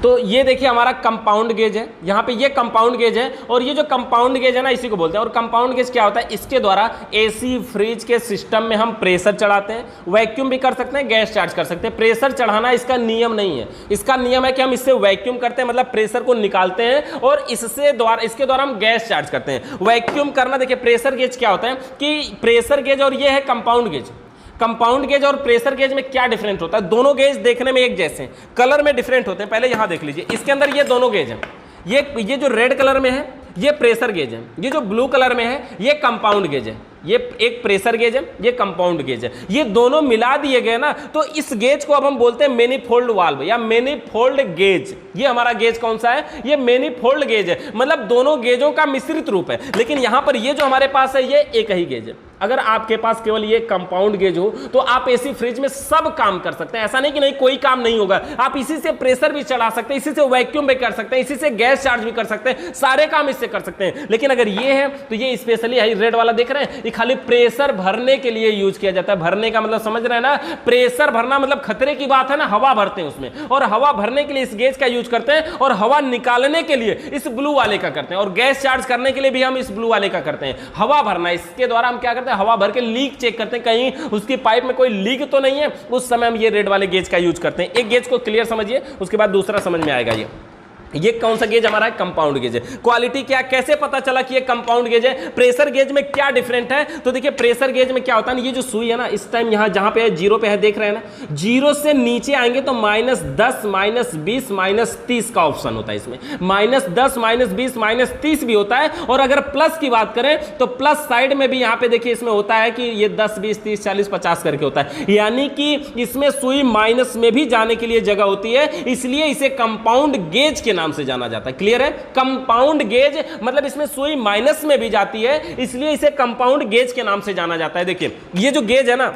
तो ये देखिए हमारा कंपाउंड गेज है, यहाँ पे ये कंपाउंड गेज है, और ये जो कंपाउंड गेज है ना इसी को बोलते हैं। और कंपाउंड गेज क्या होता है, इसके द्वारा एसी फ्रिज के सिस्टम में हम प्रेशर चढ़ाते हैं, वैक्यूम भी कर सकते हैं, गैस चार्ज कर सकते हैं। प्रेशर चढ़ाना इसका नियम नहीं है, इसका नियम है कि हम इससे वैक्यूम करते हैं, मतलब प्रेशर को निकालते हैं और इसके द्वारा हम गैस चार्ज करते हैं। वैक्यूम करना, देखिए प्रेशर गेज क्या होता है कि प्रेशर गेज और ये है कंपाउंड गेज। कंपाउंड गेज और प्रेशर गेज में क्या डिफरेंट होता है, दोनों गेज देखने में एक जैसे हैं, कलर में डिफरेंट होते हैं। पहले यहां देख लीजिए, इसके अंदर ये दोनों गेज हैं, ये जो रेड कलर में है ये प्रेशर गेज है, ये जो ब्लू कलर में है ये कंपाउंड गेज है। ये एक प्रेशर गेज है, ये कंपाउंड गेज है, ये दोनों मिला दिए गए ना, तो इस गेज को अब हम बोलते हैं मैनीफोल्ड वाल्व या मैनीफोल्ड गेज। ये हमारा गेज कौन सा है, ये मैनीफोल्ड गेज है, मतलब दोनों गेजों का मिश्रित रूप है। लेकिन यहां पर ये जो हमारे पास है ये एक ही गेज है। अगर आपके पास केवल ये कंपाउंड गेज हो तो आप एसी फ्रिज में सब काम कर सकते हैं, ऐसा नहीं कि नहीं कोई काम नहीं होगा। आप इसी से प्रेशर भी चढ़ा सकते हैं, इसी से वैक्यूम भी कर सकते हैं, इसी से गैस चार्ज भी कर सकते हैं, सारे काम इससे कर सकते हैं। लेकिन अगर ये है तो ये स्पेशली है, रेड वाला देख रहे हैं, ये खाली प्रेशर भरने के लिए यूज किया जाता है। भरने का मतलब समझ रहे हैं ना, प्रेशर भरना मतलब खतरे की बात है ना, हवा भरते हैं उसमें, और हवा भरने के लिए इस गेज का यूज करते हैं, और हवा निकालने के लिए इस ब्लू वाले का करते हैं, और गैस चार्ज करने के लिए भी हम इस ब्लू वाले का करते हैं। हवा भरना, इसके द्वारा हम क्या करते हैं, हवा भर के लीक चेक करते हैं, कहीं उसकी पाइप में कोई लीक तो नहीं है, उस समय हम ये रेड वाले गेज का यूज करते हैं। एक गेज को क्लियर समझिए, उसके बाद दूसरा समझ में आएगा। ये कौन सा गेज हमारा है, कंपाउंड गेज है। क्वालिटी क्या, कैसे पता चला कि ये कंपाउंड गेज है, प्रेशर गेज में क्या डिफरेंट है, तो देखिए प्रेशर गेज में क्या होता है ना, ये जो सुई है ना इस टाइम यहाँ जहां पे है जीरो पे है, देख रहे हैं ना, जीरो से नीचे आएंगे तो -10 -20 -30 का ऑप्शन होता है इसमें, -10 -20 -30 भी होता है। और अगर प्लस की बात करें तो प्लस साइड में भी यहाँ पे देखिए इसमें होता है कि ये 10 20 30 40 50 करके होता है, यानी कि इसमें सुई माइनस में भी जाने के लिए जगह होती है, इसलिए इसे कंपाउंड गेज के नाम से जाना जाता है। क्लियर है, कंपाउंड गेज मतलब इसमें सुई माइनस में भी जाती है, इसलिए इसे कंपाउंड गेज के नाम से जाना जाता है। देखिए ये जो गेज है ना,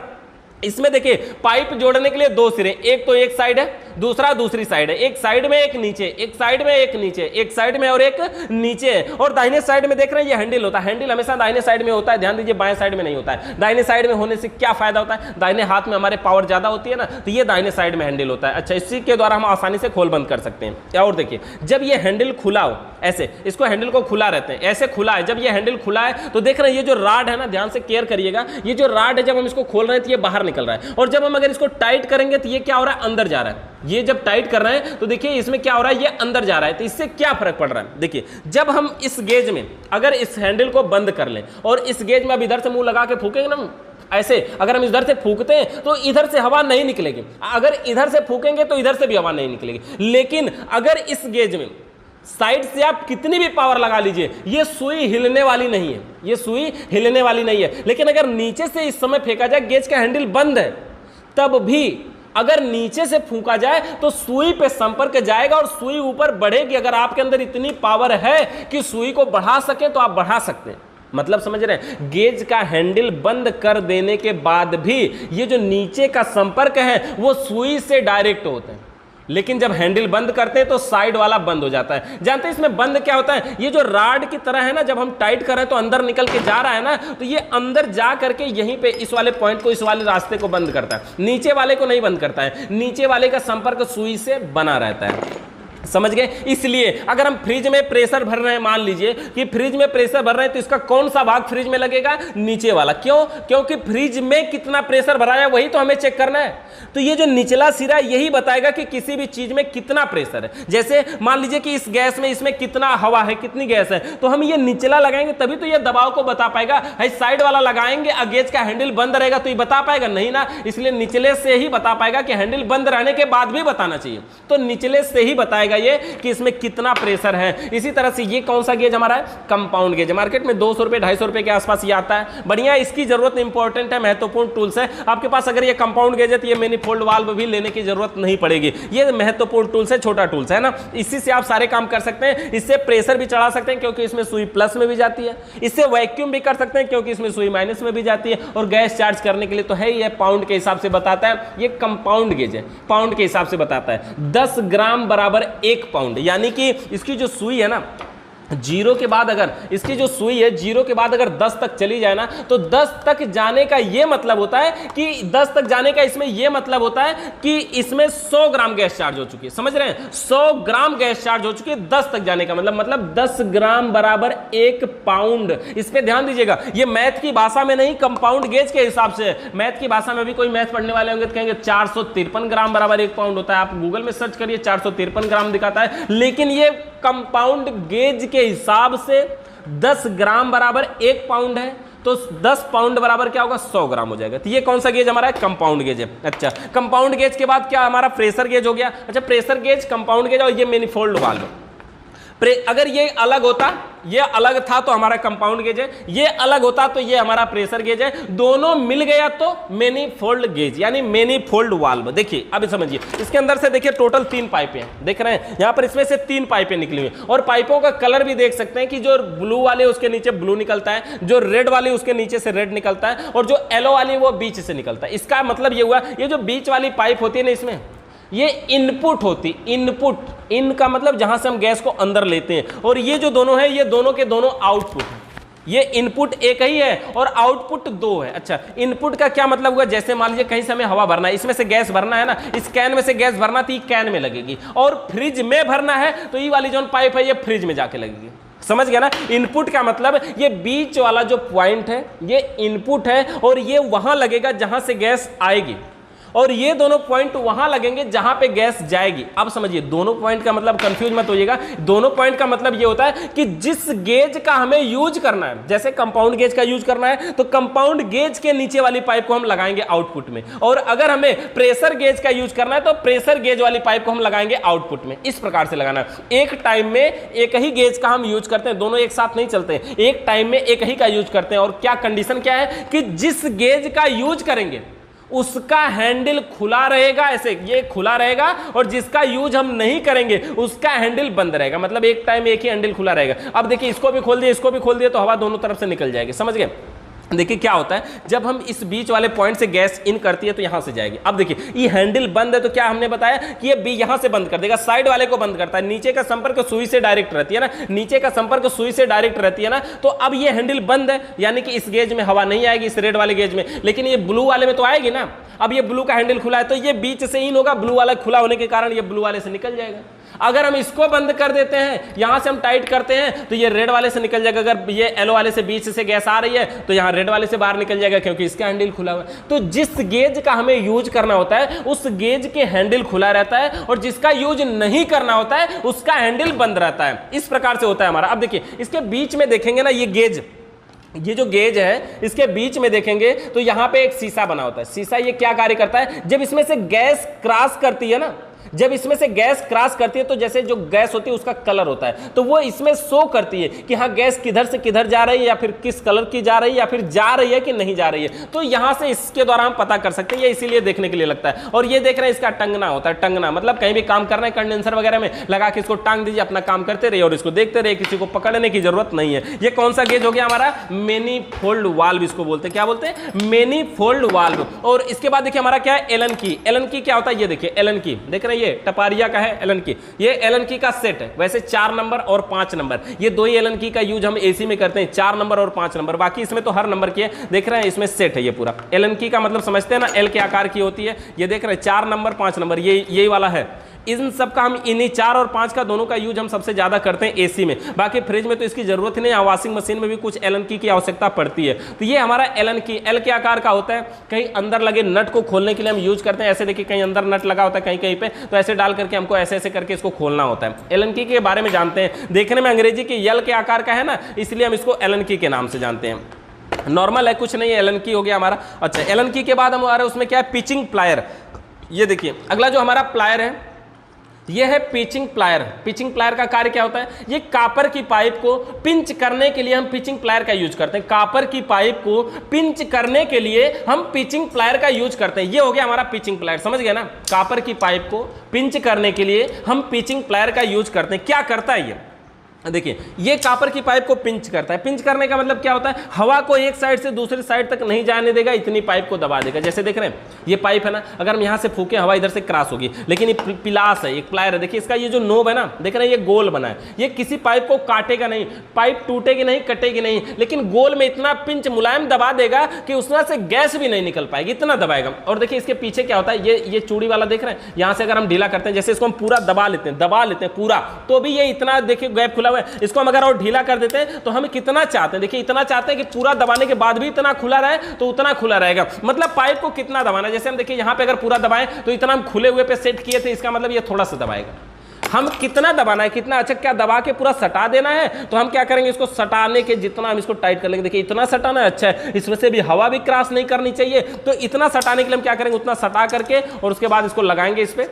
इसमें देखिए पाइप जोड़ने के लिए दो सिरे, एक तो एक साइड है, दूसरा दूसरी साइड है, एक साइड में एक नीचे, एक साइड में एक नीचे, एक साइड में और एक नीचे है। और दाहिने साइड में देख रहे हैं ये हैंडल होता है, हैंडल हमेशा दाहिने साइड में होता है, ध्यान दीजिए बाएं साइड में नहीं होता है। दाहिने साइड में होने से क्या फायदा होता है, दाहिने हाथ में हमारे पावर ज्यादा होती है ना, तो ये दाहिने साइड में हैंडल होता है। अच्छा, इसी के द्वारा हम आसानी से खोल बंद कर सकते हैं। और देखिए जब ये हैंडल खुला हो, ऐसे इसको हैंडल को खुला रहते हैं, ऐसे खुला है, जब ये हैंडल खुला है तो देख रहे हैं ये जो राड है ना, ध्यान से केयर करिएगा, ये जो राड है जब हम इसको खोल रहे हैं तो ये बाहर निकल रहा है, और जब हम अगर इसको टाइट करेंगे तो ये क्या हो रहा है, अंदर जा रहा है। ये जब टाइट कर रहे हैं तो देखिए इसमें क्या हो रहा है, ये अंदर जा रहा है। तो इससे क्या फर्क पड़ रहा है, देखिए जब हम इस गेज में अगर इस हैंडल को बंद कर लें और इस गेज में अब इधर से मुंह लगा के फूकेंगे ना, ऐसे अगर हम इधर से फूकते हैं तो इधर से हवा नहीं निकलेगी, अगर इधर से फूकेंगे तो इधर से भी हवा नहीं निकलेगी। लेकिन अगर इस गेज में साइड से आप कितनी भी पावर लगा लीजिए, ये सुई हिलने वाली नहीं है, ये सुई हिलने वाली नहीं है। लेकिन अगर नीचे से इस समय फेंका जाए, गेज का हैंडल बंद है, तब भी अगर नीचे से फूंका जाए तो सुई पे संपर्क जाएगा और सुई ऊपर बढ़ेगी। अगर आपके अंदर इतनी पावर है कि सुई को बढ़ा सके तो आप बढ़ा सकते हैं। मतलब समझ रहे हैं, गेज का हैंडल बंद कर देने के बाद भी ये जो नीचे का संपर्क है वो सुई से डायरेक्ट होता है, लेकिन जब हैंडल बंद करते हैं तो साइड वाला बंद हो जाता है। जानते हैं इसमें बंद क्या होता है, ये जो राड की तरह है ना, जब हम टाइट कर रहे हैं तो अंदर निकल के जा रहा है ना, तो ये अंदर जा करके यहीं पे इस वाले पॉइंट को, इस वाले रास्ते को बंद करता है, नीचे वाले को नहीं बंद करता है। नीचे वाले का संपर्क सुई से बना रहता है, समझ गए। इसलिए अगर हम फ्रिज में प्रेशर भर रहे हैं, मान लीजिए कि फ्रिज में प्रेशर भर रहे हैं, तो इसका कौन सा भाग फ्रिज में लगेगा, नीचे वाला। क्यों, क्योंकि फ्रिज में कितना प्रेशर भरा है वही तो हमें चेक करना है। तो ये जो निचला सिरा यही बताएगा कि किसी भी चीज में कितना प्रेशर है। जैसे मान लीजिए कि इस गैस में, इसमें कितना हवा है, कितनी गैस है, तो हम ये निचला लगाएंगे तभी तो ये दबाव को बता पाएगा। साइड वाला लगाएंगे, गेज का हैंडल बंद रहेगा तो ये बता पाएगा नहीं ना, इसलिए निचले से ही बता पाएगा कि हैंडल बंद रहने के बाद भी बताना चाहिए, तो निचले से ही बताएगा ये कि इसमें कितना प्रेशर है। इसी तरह से ये कौन सा गेज हमारा है, कंपाउंड गेज। मार्केट में 200 रुपए 250 रुपए के आसपास ये आता है, बढ़िया, इसकी जरूरत इंपॉर्टेंट है, महत्वपूर्ण टूल्स है आपके पास। अगर ये कंपाउंड गेज है तो ये मैनीफोल्ड वाल्व भी लेने की जरूरत नहीं पड़ेगी, ये महत्वपूर्ण टूल्स है, छोटा टूल्स है ना, इसी से आप सारे काम कर सकते हैं। इससे प्रेशर भी चढ़ा सकते हैं क्योंकि इसमें सुई प्लस में भी जाती है, इससे वैक्यूम भी कर सकते हैं क्योंकि इसमें सुई माइनस में भी जाती है, और गैस चार्ज करने के लिए तो है ही, पाउंड के हिसाब से बताता है। ये कंपाउंड गेज है, पाउंड के हिसाब से बताता है। 10 ग्राम बराबर 1 पाउंड, यानी कि इसकी जो सुई है ना, जीरो के बाद अगर इसकी जो सुई है जीरो के बाद अगर 10 तक चली जाए ना, तो 10 तक जाने का ये मतलब होता है कि 10 तक जाने का इसमें ये मतलब होता है कि इसमें 100 ग्राम गैस चार्ज हो चुकी है। समझ रहे हैं, 100 ग्राम गैस चार्ज हो चुकी है 10 तक जाने का मतलब 10 ग्राम बराबर 1 पाउंड। इस पे ध्यान दीजिएगा, ये मैथ की भाषा में नहीं, कंपाउंड गेज के हिसाब से। मैथ की भाषा में भी कोई मैथ पढ़ने वाले होंगे तो कहेंगे 453 ग्राम बराबर 1 पाउंड होता है। आप गूगल में सर्च करिए 453 ग्राम दिखाता है, लेकिन ये कंपाउंड गेज के हिसाब से 10 ग्राम बराबर 1 पाउंड है, तो 10 पाउंड बराबर क्या होगा, 100 ग्राम हो जाएगा। तो ये कौन सा गेज हमारा है, कंपाउंड गेज है। अच्छा, कंपाउंड गेज के बाद क्या हमारा प्रेशर गेज हो गया। अच्छा, प्रेशर गेज, कंपाउंड गेज और ये मैनिफोल्ड वाल्व। अगर ये अलग होता, ये अलग था तो हमारा कंपाउंड गेज है, ये अलग होता तो ये हमारा प्रेशर गेज है। दोनों मिल गया तो मैनिफोल्ड गेज यानी मैनिफोल्ड वाल्व। देखिए अब समझिए, इसके अंदर से देखिए टोटल 3 पाइपें हैं, देख रहे हैं यहां पर, इसमें से 3 पाइपें निकली हुई हैं और पाइपों का कलर भी देख सकते हैं कि जो ब्लू वाले उसके नीचे ब्लू निकलता है, जो रेड वाली उसके नीचे से रेड निकलता है और जो येलो वाली वो बीच से निकलता है। इसका मतलब ये हुआ, ये जो बीच वाली पाइप होती है ना, इसमें ये इनपुट होती, इनपुट, इन का मतलब जहां से हम गैस को अंदर लेते हैं, और ये जो दोनों है ये दोनों के दोनों आउटपुट है। ये इनपुट एक ही है और आउटपुट 2 है। अच्छा, इनपुट का क्या मतलब हुआ, जैसे मान लीजिए कहीं से हमें हवा भरना है, इसमें से गैस भरना है ना, इस कैन में से गैस भरना तो ये कैन में लगेगी, और फ्रिज में भरना है तो ये वाली जो पाइप है ये फ्रिज में जाके लगेगी। समझ गया ना, इनपुट का मतलब ये बीच वाला जो पॉइंट है ये इनपुट है और ये वहां लगेगा जहां से गैस आएगी, और ये दोनों पॉइंट वहां लगेंगे जहां पे गैस जाएगी। अब समझिए, दोनों पॉइंट का मतलब कंफ्यूज मत होइएगा, दोनों पॉइंट का मतलब ये होता है कि जिस गेज का हमें यूज करना है, जैसे कंपाउंड गेज का यूज करना है तो कंपाउंड गेज के नीचे वाली पाइप को हम लगाएंगे आउटपुट में, और अगर हमें प्रेशर गेज का यूज करना है तो प्रेशर गेज वाली पाइप को हम लगाएंगे आउटपुट में। इस प्रकार से लगाना है। एक टाइम में एक ही गेज का हम यूज करते हैं, दोनों एक साथ नहीं चलते हैं, एक टाइम में एक ही का यूज करते हैं। और क्या कंडीशन क्या है कि जिस गेज का यूज करेंगे उसका हैंडल खुला रहेगा, ऐसे ये खुला रहेगा, और जिसका यूज हम नहीं करेंगे उसका हैंडल बंद रहेगा। मतलब एक टाइम एक ही हैंडल खुला रहेगा। अब देखिए, इसको भी खोल दिए, इसको भी खोल दिए तो हवा दोनों तरफ से निकल जाएगी। समझ गए। देखिए क्या होता है, जब हम इस बीच वाले पॉइंट से गैस इन करती है तो यहां से जाएगी। अब देखिए ये हैंडल बंद है तो क्या हमने बताया कि ये यहां से बंद कर देगा, साइड वाले को बंद करता है, नीचे का संपर्क सुई से डायरेक्ट रहती है ना, नीचे का संपर्क सुई से डायरेक्ट रहती है ना, तो अब ये हैंडल बंद है, यानी कि इस गेज में हवा नहीं आएगी, इस रेड वाले गेज में, लेकिन ये ब्लू वाले में तो आएगी ना। अब ये ब्लू का हैंडल खुला है तो ये बीच से इन होगा, ब्लू वाला खुला होने के कारण ये ब्लू वाले से निकल जाएगा। अगर हम इसको बंद कर देते हैं, यहां से हम टाइट करते हैं तो ये रेड वाले से निकल जाएगा। अगर ये येलो वाले से बीच से गैस आ रही है तो यहां रेड वाले से बाहर निकल जाएगा, क्योंकि इसका हैंडल खुला हुआ है। तो जिस गेज का हमें यूज करना होता है उस गेज के हैंडल खुला रहता है, और जिसका यूज नहीं करना होता है उसका हैंडल बंद रहता है। इस प्रकार से होता है हमारा। अब देखिए इसके बीच में देखेंगे ना, ये गेज, ये जो गेज है इसके बीच में देखेंगे तो यहां पे एक शीशा बना होता है। शीशा ये क्या कार्य करता है, जब इसमें से गैस क्रॉस करती है ना, जब इसमें से गैस क्रॉस करती है तो जैसे जो गैस होती है उसका कलर होता है, तो वो इसमें शो करती है कि हाँ गैस किधर से किधर जा रही है, या फिर किस कलर की जा रही है, या फिर जा रही है कि नहीं जा रही है। तो यहां से इसके द्वारा हम पता कर सकते हैं, ये इसीलिए देखने के लिए लगता है। और ये देख रहे हैं इसका टंगना होता है। टंगना मतलब कहीं भी काम करना है, कंडेंसर वगैरह में लगा के इसको टांग दीजिए, अपना काम करते रहिए और इसको देखते रहिए, किसी को पकड़ने की जरूरत नहीं है। ये कौन सा गेज हो गया हमारा, मैनिफोल्ड वाल्व इसको बोलते हैं। क्या बोलते हैं, मैनिफोल्ड वाल्व। और इसके बाद देखिए हमारा क्या है, एलन की। एलन की क्या होता है, ये देखिए एलन की, देख रहे हैं ये टपारिया का है एलन की। ये एलन की का सेट है, वैसे 4 नंबर और 5 नंबर, ये दो ही एलन की का यूज हम एसी में करते हैं, 4 नंबर और 5 नंबर। बाकी इसमें तो हर नंबर की है, देख रहे हैं इसमें सेट है ये पूरा। एलन की का मतलब समझते हैं ना, एल के आकार की होती है। ये देख रहे हैं 4 नंबर 5 नंबर, ये यही वाला है। इन सब का हम इन्हीं 4 और 5 का दोनों का यूज हम सबसे ज्यादा करते हैं एसी में। बाकी फ्रिज में तो इसकी जरूरत ही नहीं है, वॉशिंग मशीन में भी कुछ एलन की आवश्यकता पड़ती है। तो ये हमारा एलन की, एल के आकार का होता है। कहीं अंदर लगे नट को खोलने के लिए हम यूज करते हैं, ऐसे देखिए कहीं अंदर नट लगा होता है कहीं कहीं पे, तो ऐसे डाल करके हमको ऐसे ऐसे करके इसको खोलना होता है। एलन की के बारे में जानते हैं, देखने में अंग्रेजी के यल के आकार का है ना, इसलिए हम इसको एलन की के नाम से जानते हैं। नॉर्मल है, कुछ नहीं है, एलन की हो गया हमारा। अच्छा, एलन की के बाद हम आ रहे हैं उसमें क्या है, पिचिंग प्लायर। ये देखिए अगला जो हमारा प्लायर है ये है पिचिंग प्लायर। पिचिंग प्लायर का कार्य क्या होता है, ये कापर की पाइप को पिंच करने के लिए हम पिचिंग प्लायर का यूज करते हैं। कापर की पाइप को पिंच करने के लिए हम पिचिंग प्लायर का यूज करते हैं। ये हो गया हमारा पिचिंग प्लायर, समझ गए ना। कापर की पाइप को पिंच करने के लिए हम पिचिंग प्लायर का यूज करते हैं। क्या करता है ये, देखिए ये कॉपर की पाइप को पिंच करता है। पिंच करने का मतलब क्या होता है, हवा को एक साइड से दूसरी साइड तक नहीं जाने देगा, इतनी पाइप को दबा देगा। जैसे देख रहे हैं ये पाइप है ना, अगर हम यहाँ से फूके हवा इधर से क्रॉस होगी, लेकिन ये पिलास है, एक प्लायर है, देखिए इसका ये जो नोब है ना, देख रहे हैं ये गोल बना है, ये किसी पाइप को काटेगा नहीं, पाइप टूटेगी नहीं, कटेगी नहीं, लेकिन गोल में इतना पिंच मुलायम दबा देगा कि उसमें से गैस भी नहीं निकल पाएगी, इतना दबाएगा। और देखिए इसके पीछे क्या होता है, ये चूड़ी वाला देख रहे हैं, यहाँ से अगर हम ढीला करते हैं, जैसे इसको हम पूरा दबा लेते हैं पूरा, तो भी ये इतना देखिए गैप खुला हुआ है। इसको हम अगर और ढीला कर देते हैं तो हम कितना चाहते हैं, देखिए इतना चाहते हैं कि पूरा दबाने के बाद भी इतना खुला रहे, तो उतना खुला रहेगा। मतलब पाइप को कितना दबाना है, जैसे हम देखिए यहाँ पे अगर पूरा दबाएं तो इतना हम खुले हुए पे सेट किए थे, इसका मतलब ये थोड़ा सा दबाएगा। हम कितना दबाना है, कितना अच्छा, क्या दबा के पूरा सटा देना है, तो हम क्या करेंगे, इसको सटाने के जितना हम इसको टाइट कर लेंगे, देखिए इतना सटाना है, अच्छा है, इसमें से भी हवा भी क्रॉस नहीं करनी चाहिए, तो इतना सटाने के लिए हम क्या करेंगे, उतना सटा करके और उसके बाद इसको लगाएंगे इस पे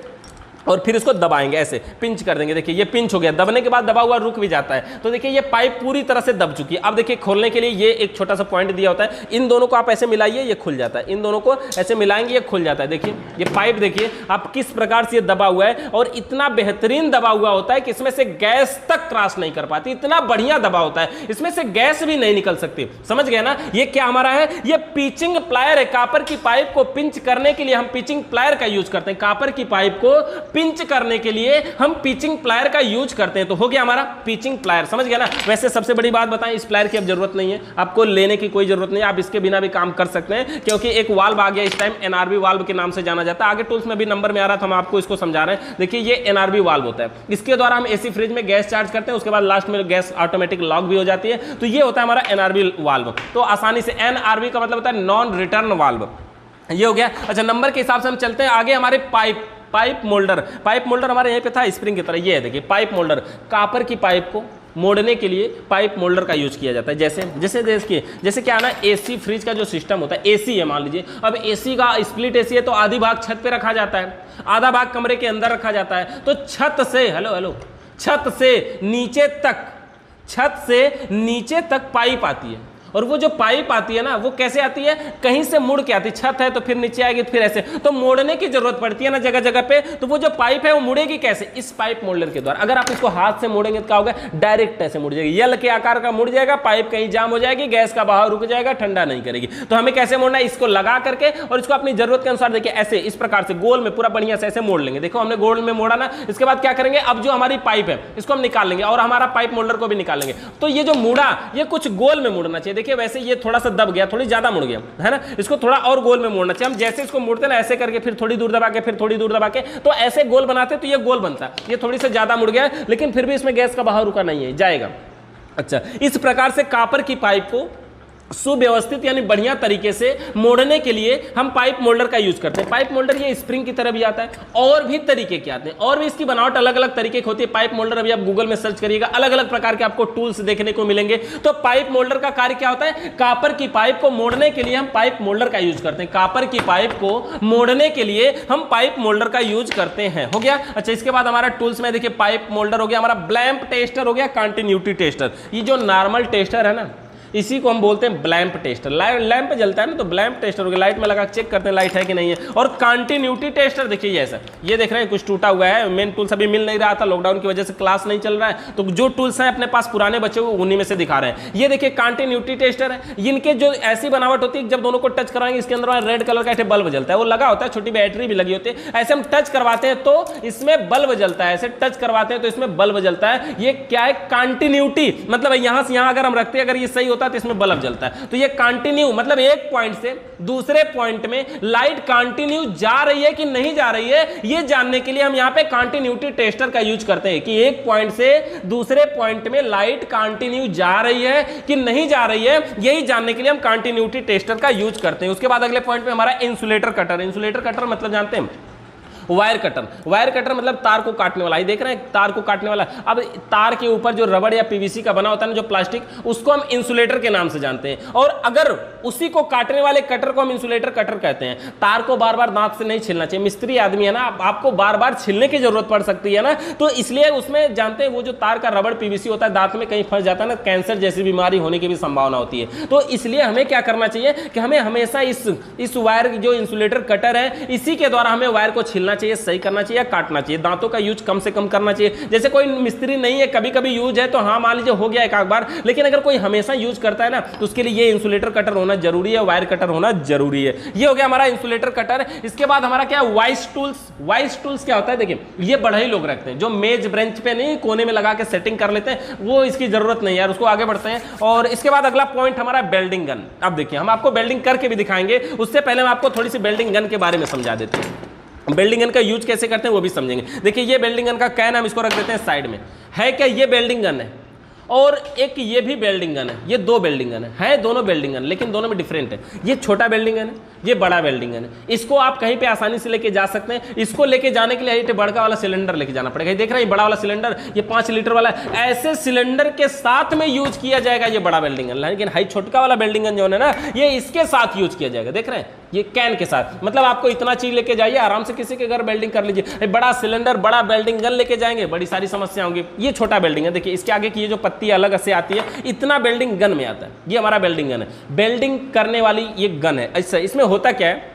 और फिर इसको दबाएंगे, ऐसे पिंच कर देंगे। देखिए ये पिंच हो गया, दबने के बाद दबा हुआ रुक भी जाता है। तो देखिए ये पाइप पूरी तरह से दब चुकी है। अब देखिए खोलने के लिए ये एक छोटा सा पॉइंट दिया होता है, इन दोनों को आप ऐसे मिलाइए, ये खुल जाता है, इन दोनों को ऐसे मिलाएंगे, ये खुल जाता है। देखिए ये पाइप देखिए आप किस प्रकार से ये दबा हुआ है, और इतना बेहतरीन दबा हुआ होता है कि इसमें से गैस तक क्रॉस नहीं कर पाती, इतना बढ़िया दबा होता है, इसमें से गैस भी नहीं निकल सकती। समझ गए ना, ये क्या हमारा है, ये पिचिंग प्लायर है। कॉपर की पाइप को पिंच करने के लिए हम पिचिंग प्लायर का यूज करते हैं, कॉपर की पाइप को पिंच करने के लिए हम पिचिंग प्लायर का यूज करते हैं। तो हो गया हमारा पिचिंग प्लायर, समझ गया ना। वैसे सबसे बड़ी बात बताएं, इस प्लायर की अब जरूरत नहीं है, आपको लेने की कोई जरूरत नहीं है, आप इसके बिना भी काम कर सकते हैं, क्योंकि एक वाल्व आ गया इस टाइम, एनआरबी वाल्व के नाम से जाना जाता है। आगे टूल्स में भी नंबर में आ रहा था, हम आपको इसको समझा रहे हैं। देखिए ये एनआरबी वाल्व होता है, इसके द्वारा हम एसी फ्रिज में गैस चार्ज करते हैं, उसके बाद लास्ट में गैस ऑटोमेटिक लॉक भी हो जाती है। तो ये होता है हमारा एनआरबी वाल्व। तो आसानी से, एनआरबी का मतलब होता है नॉन रिटर्न वाल्व, ये हो गया। अच्छा नंबर के हिसाब से हम चलते हैं आगे। हमारे पाइप मोल्डर हमारे यहाँ पे था स्प्रिंग की तरह, ये है देखिए पाइप मोल्डर। कॉपर की पाइप को मोड़ने के लिए पाइप मोल्डर का यूज किया जाता है। जैसे क्या है ना, एसी फ्रिज का जो सिस्टम होता है, एसी है मान लीजिए, अब एसी का स्प्लिट एसी है, तो आधी भाग छत पे रखा जाता है, आधा भाग कमरे के अंदर रखा जाता है। तो छत से नीचे तक पाइप आती है, और वो जो पाइप आती है ना, वो कैसे आती है, कहीं से मुड़ के आती है, छत है तो फिर नीचे आएगी, फिर ऐसे, तो मोड़ने की जरूरत पड़ती है ना जगह जगह पे। तो वो जो पाइप है वो मुड़ेगी कैसे, इस पाइप मोल्डर के द्वारा। अगर आप इसको हाथ से मोड़ेंगे तो क्या होगा, डायरेक्ट ऐसे मुड़ जाएगी, यल के आकार का मुड़ जाएगा, पाइप कहीं जाम हो जाएगी, गैस का बहाव रुक जाएगा, ठंडा नहीं करेगी। तो हमें कैसे मोड़ना है, इसको लगा करके और इसको अपनी जरूरत के अनुसार देखिए ऐसे इस प्रकार से गोल में पूरा बढ़िया से ऐसे मोड़ लेंगे। देखो हमने गोल में मोड़ा ना, इसके बाद क्या करेंगे, अब जो हमारी पाइप है इसको हम निकाल लेंगे और हमारा पाइप मोल्डर को भी निकालेंगे। तो ये जो मुड़ा, ये कुछ गोल में मुड़ना चाहिए। देखिए वैसे ये थोड़ा दब गया, थोड़ी ज्यादा मुड़ गया है ना, इसको थोड़ा और गोल में मोड़ना चाहिए। हम जैसे इसको मोड़ते ना, ऐसे करके फिर थोड़ी दूर दबा के, फिर थोड़ी दूर दबा के, तो ऐसे गोल बनाते तो ये गोल बनता है। ये थोड़ी से ज्यादा मुड़ गया है, लेकिन फिर भी इसमें गैस का बहाव रुका नहीं है, जाएगा। अच्छा, इस प्रकार से कॉपर की पाइप को सुव्यवस्थित यानी बढ़िया तरीके से मोड़ने के लिए हम पाइप मोल्डर का यूज करते हैं। पाइप मोल्डर ये स्प्रिंग की तरह भी आता है, और भी तरीके के आते हैं, और भी इसकी बनावट अलग अलग तरीके की होती है। पाइप मोल्डर अभी आप गूगल में सर्च करिएगा, अलग अलग प्रकार के आपको टूल्स देखने को मिलेंगे। तो पाइप मोल्डर का कार्य क्या होता है, कॉपर की पाइप को मोड़ने के लिए हम पाइप मोल्डर का यूज करते हैं। कॉपर की पाइप को मोड़ने के लिए हम पाइप मोल्डर का यूज करते हैं, हो गया। अच्छा, इसके बाद हमारा टूल्स में देखिए पाइप मोल्डर हो गया, हमारा ब्लैंप टेस्टर हो गया, कंटिन्यूटी टेस्टर। ये जो नॉर्मल टेस्टर है ना, इसी को हम बोलते हैं ब्लैंप टेस्टर। लैंप जलता है ना, तो ब्लैंप टेस्टर हो गया, लाइट में लगा चेक करते हैं लाइट है कि नहीं है। और कंटिन्यूटी टेस्टर देखिए ऐसा, ये देख रहे हैं कुछ टूटा हुआ है, मेन टूल्स अभी मिल नहीं रहा था, लॉकडाउन की वजह से क्लास नहीं चल रहा है, तो जो टूल्स हैं अपने पास पुराने बचे हुए उन्हीं में से दिखा रहे हैं। ये देखिए कंटिन्यूटी टेस्टर है, इनके जो ऐसी बनावट होती है, जब दोनों को टच करवाएंगे इसके अंदर रेड कलर का बल्ब जलता है, वो लगा होता है, छोटी बैटरी भी लगी होती है। ऐसे हम टच करवाते हैं तो इसमें बल्ब जलता है, ऐसे टच करवाते हैं तो इसमें बल्ब जलता है। ये क्या है, कंटिन्यूटी, मतलब यहां से यहां अगर हम रखते हैं, अगर ये सही होता है तो इसमें बल्ब जलता है। तो ये कंटिन्यू मतलब एक पॉइंट से दूसरे पॉइंट में लाइट कंटिन्यू जा रही है कि नहीं जा रही है, ये जानने के लिए हम यहां पे कंटिन्यूटी टेस्टर का यूज करते हैं कि एक पॉइंट से दूसरे पॉइंट में लाइट कंटिन्यू जा रही है कि नहीं जा रही है, यही जानने के लिए हम कंटिन्यूटी टेस्टर का यूज करते हैं। उसके बाद अगले पॉइंट पे हमारा इंसुलेटर कटर। इंसुलेटर कटर मतलब जानते हैं, वायर कटर मतलब तार को काटने वाला। ये देख रहे हैं तार को काटने वाला। अब तार के ऊपर जो रबड़ या पीवीसी का बना होता है ना, जो प्लास्टिक, उसको हम इंसुलेटर के नाम से जानते हैं। और अगर उसी को काटने वाले कटर को हम इंसुलेटर कटर कहते हैं। तार को बार बार दांत से नहीं छीलना चाहिए, मिस्त्री आदमी है ना, आपको बार बार छीलने की जरूरत पड़ सकती है ना, तो इसलिए उसमें जानते हैं वो जो तार का रबड़ पीवीसी होता है, दांत में कहीं फंस जाता है ना, कैंसर जैसी बीमारी होने की भी संभावना होती है। तो इसलिए हमें क्या करना चाहिए कि हमें हमेशा इस वायर जो इंसुलेटर कटर है, इसी के द्वारा हमें वायर को छीलना बेलना चाहिए, सही करना चाहिए या काटना चाहिए। दांतों का यूज कम से कम करना चाहिए। जैसे कोई मिस्त्री नहीं है, कभी कभी यूज है तो हाँ मान लीजिए हो गया एक आध बार, लेकिन अगर कोई हमेशा यूज करता है ना तो उसके लिए ये इंसुलेटर कटर होना जरूरी है, वायर कटर होना जरूरी है। ये हो गया हमारा इंसुलेटर कटर। इसके बाद हमारा क्या वाइस टूल्स। वाइस टूल्स क्या होता है, देखिए ये बढ़ई लोग रखते हैं जो मेज ब्रेंच पे नहीं कोने में लगा के सेटिंग कर लेते हैं, वो इसकी जरूरत नहीं यार, उसको आगे बढ़ते हैं। और इसके बाद अगला पॉइंट हमारा बेल्डिंग गन। अब देखिए हम आपको बेल्डिंग करके भी दिखाएंगे, उससे पहले हम आपको थोड़ी सी बेल्डिंग गन के बारे में समझा देते हैं। बेल्डिंग गन का यूज कैसे करते हैं वो भी समझेंगे। देखिए ये बेल्डिंग गन का कैन हम इसको रख देते हैं साइड में। है क्या, ये बेल्डिंग गन है और एक ये भी बेल्डिंग गन है। ये दो बेल्डिंग गन है दोनों बेल्डिंग गन, लेकिन दोनों में डिफरेंट है। ये छोटा बेल्डिंग गन है, ये बड़ा बेल्डिंग गन है। इसको आप कहीं पे आसानी से लेके जा सकते हैं। इसको लेके जाने के लिए बड़का वाला सिलेंडर लेके जाना पड़ेगा। देख रहे हैं ये बड़ा वाला सिलेंडर, ये 5 लीटर वाला है। ऐसे सिलेंडर के साथ में यूज किया जाएगा ये बड़ा बेल्डिंग गन, लेकिन हाई छोटका वाला बेल्डिंग गन जो है ना, ये इसके साथ यूज किया जाएगा। देख रहे हैं ये कैन के साथ, मतलब आपको इतना चीज लेके जाइए, आराम से किसी के घर बेल्डिंग कर लीजिए। बड़ा सिलेंडर बड़ा बेल्डिंग गन लेके जाएंगे, बड़ी सारी समस्या होंगी। ये छोटा बेल्डिंग है, देखिए इसके आगे की ये जो पत्ती अलग से आती है, इतना बेल्डिंग गन में आता है। ये हमारा बेल्डिंग गन है, बेल्डिंग करने वाली ये गन है। ऐसा इसमें होता क्या है,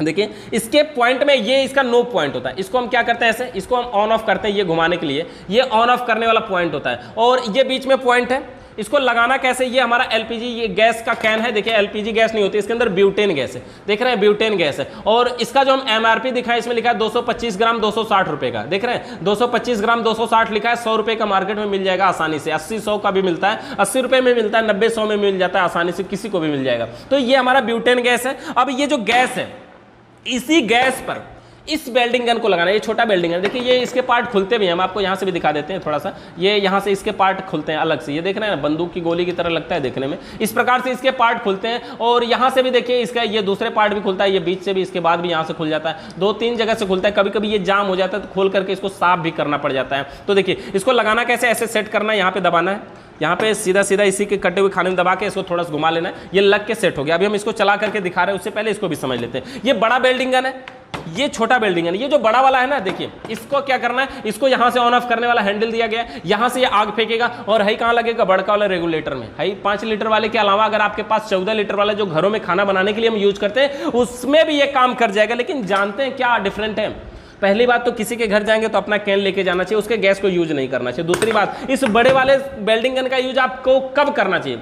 देखिए इसके पॉइंट में ये इसका नो पॉइंट होता है। इसको हम क्या करते हैं, ऐसे इसको हम ऑन ऑफ करते हैं, ये घुमाने के लिए ये ऑन ऑफ करने वाला पॉइंट होता है। और ये बीच में पॉइंट है, इसको लगाना कैसे, ये हमारा एलपीजी ये गैस का कैन है। देखिए एलपीजी गैस नहीं होती, इसके अंदर ब्यूटेन गैस है। देख रहे हैं ब्यूटेन गैस है। और इसका जो हम एमआरपी दिखा है, इसमें लिखा है 225 ग्राम 260 रुपए का। देख रहे हैं 225 ग्राम 260 लिखा है। 100 रुपए का मार्केट में मिल जाएगा आसानी से। 80-100 का भी मिलता है, 80 रुपए में मिलता है, 90-100 में मिल जाता है आसानी से, किसी को भी मिल जाएगा। तो ये हमारा ब्यूटेन गैस है। अब ये जो गैस है, इसी गैस पर इस बेल्डिंग गन को लगाना है। ये छोटा बेल्डिंग गन, देखिए ये इसके पार्ट खुलते भी हैं, हम आपको यहाँ से भी दिखा देते हैं थोड़ा सा। ये यहाँ से इसके पार्ट खुलते हैं अलग से, ये देख रहे हैं ना, बंदूक की गोली की तरह लगता है देखने में। इस प्रकार से इसके पार्ट खुलते हैं। और यहाँ से भी देखिए इसका ये दूसरे पार्ट भी खुलता है, ये बीच से भी, इसके बाद भी यहाँ से खुल जाता है। 2-3 जगह से खुलता है। कभी कभी ये जाम हो जाता है तो खोल करके इसको साफ भी करना पड़ जाता है। तो देखिए इसको लगाना कैसे, ऐसे सेट करना है, यहाँ पे दबाना है, यहाँ पे सीधा सीधा इसी के कटे हुए खाने में दबा के इसको थोड़ा सा घुमा लेना है। ये लग के सेट हो गया। अभी हम इसको चला करके दिखा रहे हैं, उससे पहले इसको भी समझ लेते हैं। ये बड़ा बेल्डिंग गन है, ये छोटा बेल्डिंग गन। ये जो बड़ा वाला है ना, देखिए इसको क्या करना है, इसको यहां से ऑन ऑफ करने वाला हैंडल दिया गया है। यहां से ये आग फेंकेगा और है कहां लगेगा, बड़का वाला रेगुलेटर में। है 5 लीटर वाले के अलावा अगर आपके पास 14 लीटर वाला जो घरों में खाना बनाने के लिए हम यूज करते हैं, उसमें भी ये काम कर जाएगा। लेकिन जानते हैं क्या डिफरेंट है। पहली बात तो किसी के घर जाएंगे तो अपना कैन लेके जाना चाहिए, उसके गैस को यूज नहीं करना चाहिए। दूसरी बात, इस बड़े वाले बेल्डिंग गन का यूज आपको कब करना चाहिए,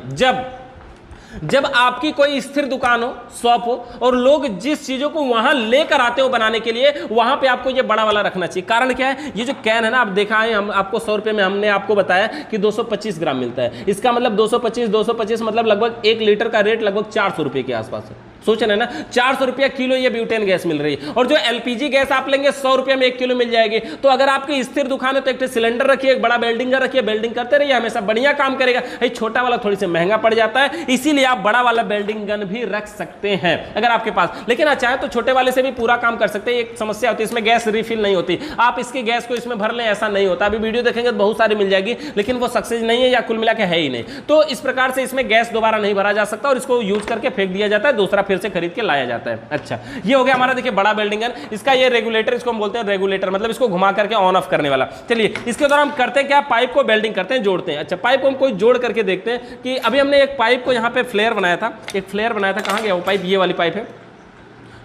जब आपकी कोई स्थिर दुकान हो, शॉप हो, और लोग जिस चीजों को वहां लेकर आते हो बनाने के लिए, वहां पे आपको ये बड़ा वाला रखना चाहिए। कारण क्या है, ये जो कैन है ना, आप देखा है, हम आपको 100 रुपए में हमने आपको बताया कि 225 ग्राम मिलता है। इसका मतलब 225 मतलब लगभग 1 लीटर का रेट लगभग 400 रुपए के आसपास है। सोच रहे हैं ना, 400 रुपया किलो ये ब्यूटेन गैस मिल रही है। और जो एलपीजी गैस आप लेंगे 100 रुपये में 1 किलो मिल जाएगी। तो अगर आपकी स्थिर दुकान है तो एक सिलेंडर रखिए, एक बड़ा बेल्डिंग रखिए, बेल्डिंग करते रहिए, हमेशा बढ़िया काम करेगा। ये छोटा वाला थोड़ी सी महंगा पड़ जाता है, इसीलिए आप बड़ा वाला बेल्डिंग गन भी रख सकते हैं अगर आपके पास। लेकिन चाहे तो छोटे वाले से भी पूरा काम कर सकते हैं। एक समस्या होती है, इसमें गैस रिफिल नहीं होती। आप इसकी गैस को इसमें भर लें, ऐसा नहीं होता। अभी वीडियो देखेंगे तो बहुत सारी मिल जाएगी, लेकिन वो सक्सेस नहीं है या कुल मिला के है ही नहीं। तो इस प्रकार से इसमें गैस दोबारा नहीं भरा जा सकता और इसको यूज करके फेंक दिया जाता है, दूसरा फिर से खरीद के लाया जाता है। अच्छा, ये हो गया हमारा देखिए बड़ा बेल्डिंग गन। इसका ये रेगुलेटर, इसको हम बोलते हैं रेगुलेटर, मतलब इसको घुमा करके ऑन ऑफ करने वाला। चलिए इसके द्वारा हम करते हैं क्या, पाइप को बेल्डिंग करते हैं, जोड़ते हैं। अच्छा, पाइप को हम कोई जोड़ करके देखते हैं कि अभी हमने एक पाइप को यहाँ पे फ्लेयर बनाया था, एक फ्लेयर बनाया था। कहाँ गया वो पाइप, ये वाली पाइप है,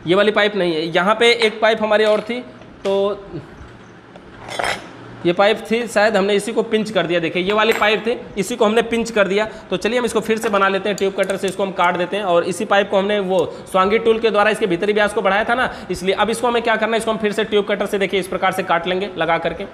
ये वाली पाइप नहीं है। यहाँ पे एक पाइप हमारी और थी, तो ये पाइप थी, शायद हमने इसी को पिंच कर दिया। देखिए ये वाली पाइप थी, इसी को हमने पिंच कर दिया। तो चलिए हम इसको फिर से बना लेते हैं, ट्यूब कटर से इसको हम काट देते हैं। और इसी पाइप को हमने वो स्वांगी टूल के द्वारा इसके भीतरी व्यास को बढ़ाया था ना, इसलिए अब इसको हमें क्या करना है, इसको हम फिर से ट्यूब कटर से देखिए इस प्रकार से काट लेंगे, लगा करके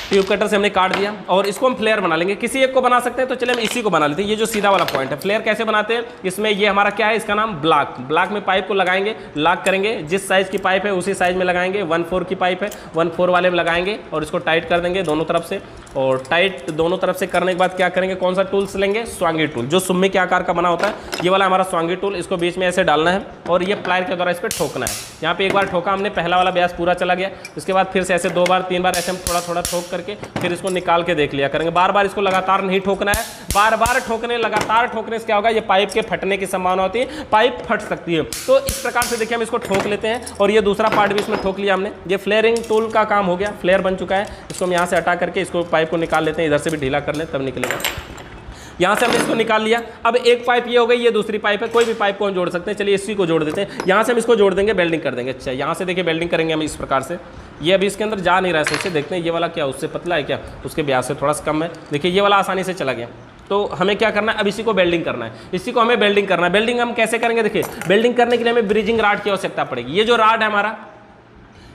ट्यूब कटर से हमने काट दिया। और इसको हम फ्लेयर बना लेंगे, किसी एक को बना सकते हैं। तो चलिए हम इसी को बना लेते हैं, ये जो सीधा वाला पॉइंट है। फ्लेयर कैसे बनाते हैं, इसमें ये हमारा क्या है, इसका नाम ब्लॉक। ब्लॉक में पाइप को लगाएंगे, लॉक करेंगे, जिस साइज की पाइप है उसी साइज में लगाएंगे। 1/4 की पाइप है, 1/4 वाले में लगाएंगे और इसको टाइट कर देंगे दोनों तरफ से। और टाइट दोनों तरफ से करने के बाद क्या करेंगे, कौन सा टूल्स लेंगे, स्वांगी टूल, जो सुम्मी के आकार का बना होता है, ये वाला हमारा स्वांगी टूल। इसको बीच में ऐसे डालना है और ये प्लायर के द्वारा इस पर ठोकना है। यहाँ पे एक बार ठोका हमने, पहला वाला व्यास पूरा चला गया। उसके बाद फिर से ऐसे 2 बार 3 बार ऐसे हम थोड़ा थोड़ा ठोक करके फिर इसको निकाल के देख लिया करेंगे। बार बार इसको लगातार नहीं ठोकना है, बार बार ठोकने, लगातार ठोकने से क्या होगा, ये पाइप के फटने की संभावना होती है, पाइप फट सकती है। तो इस प्रकार से देखिए हम इसको ठोक लेते हैं और ये दूसरा पार्ट भी इसमें ठोक लिया हमने। ये फ्लेयरिंग टूल का काम हो गया, फ्लेयर बन चुका है। इसको हम यहाँ से हटा करके इसको पाइप को निकाल लेते हैं, इधर से भी ढीला कर लें तब निकलेगा। यहाँ से हमने इसको निकाल लिया। अब एक पाइप ये हो गई, ये दूसरी पाइप है, कोई भी पाइप को हम जोड़ सकते हैं। चलिए इसी को जोड़ देते हैं, यहाँ से हम इसको जोड़ देंगे, वेल्डिंग कर देंगे। अच्छा यहाँ से देखिए वेल्डिंग करेंगे हम इस प्रकार से। ये अभी इसके अंदर जा नहीं रहा है सही से, देखते हैं ये वाला क्या उससे पतला है क्या, उसके ब्याज से थोड़ा सा कम है। देखिए ये वाला आसानी से चला गया। तो हमें क्या करना है, अब इसी को वेल्डिंग करना है, इसी को हमें वेल्डिंग करना है। वेल्डिंग हम कैसे करेंगे, देखिए वेल्डिंग करने के लिए हमें ब्रिजिंग राड की आवश्यकता पड़ेगी। ये जो राड है हमारा,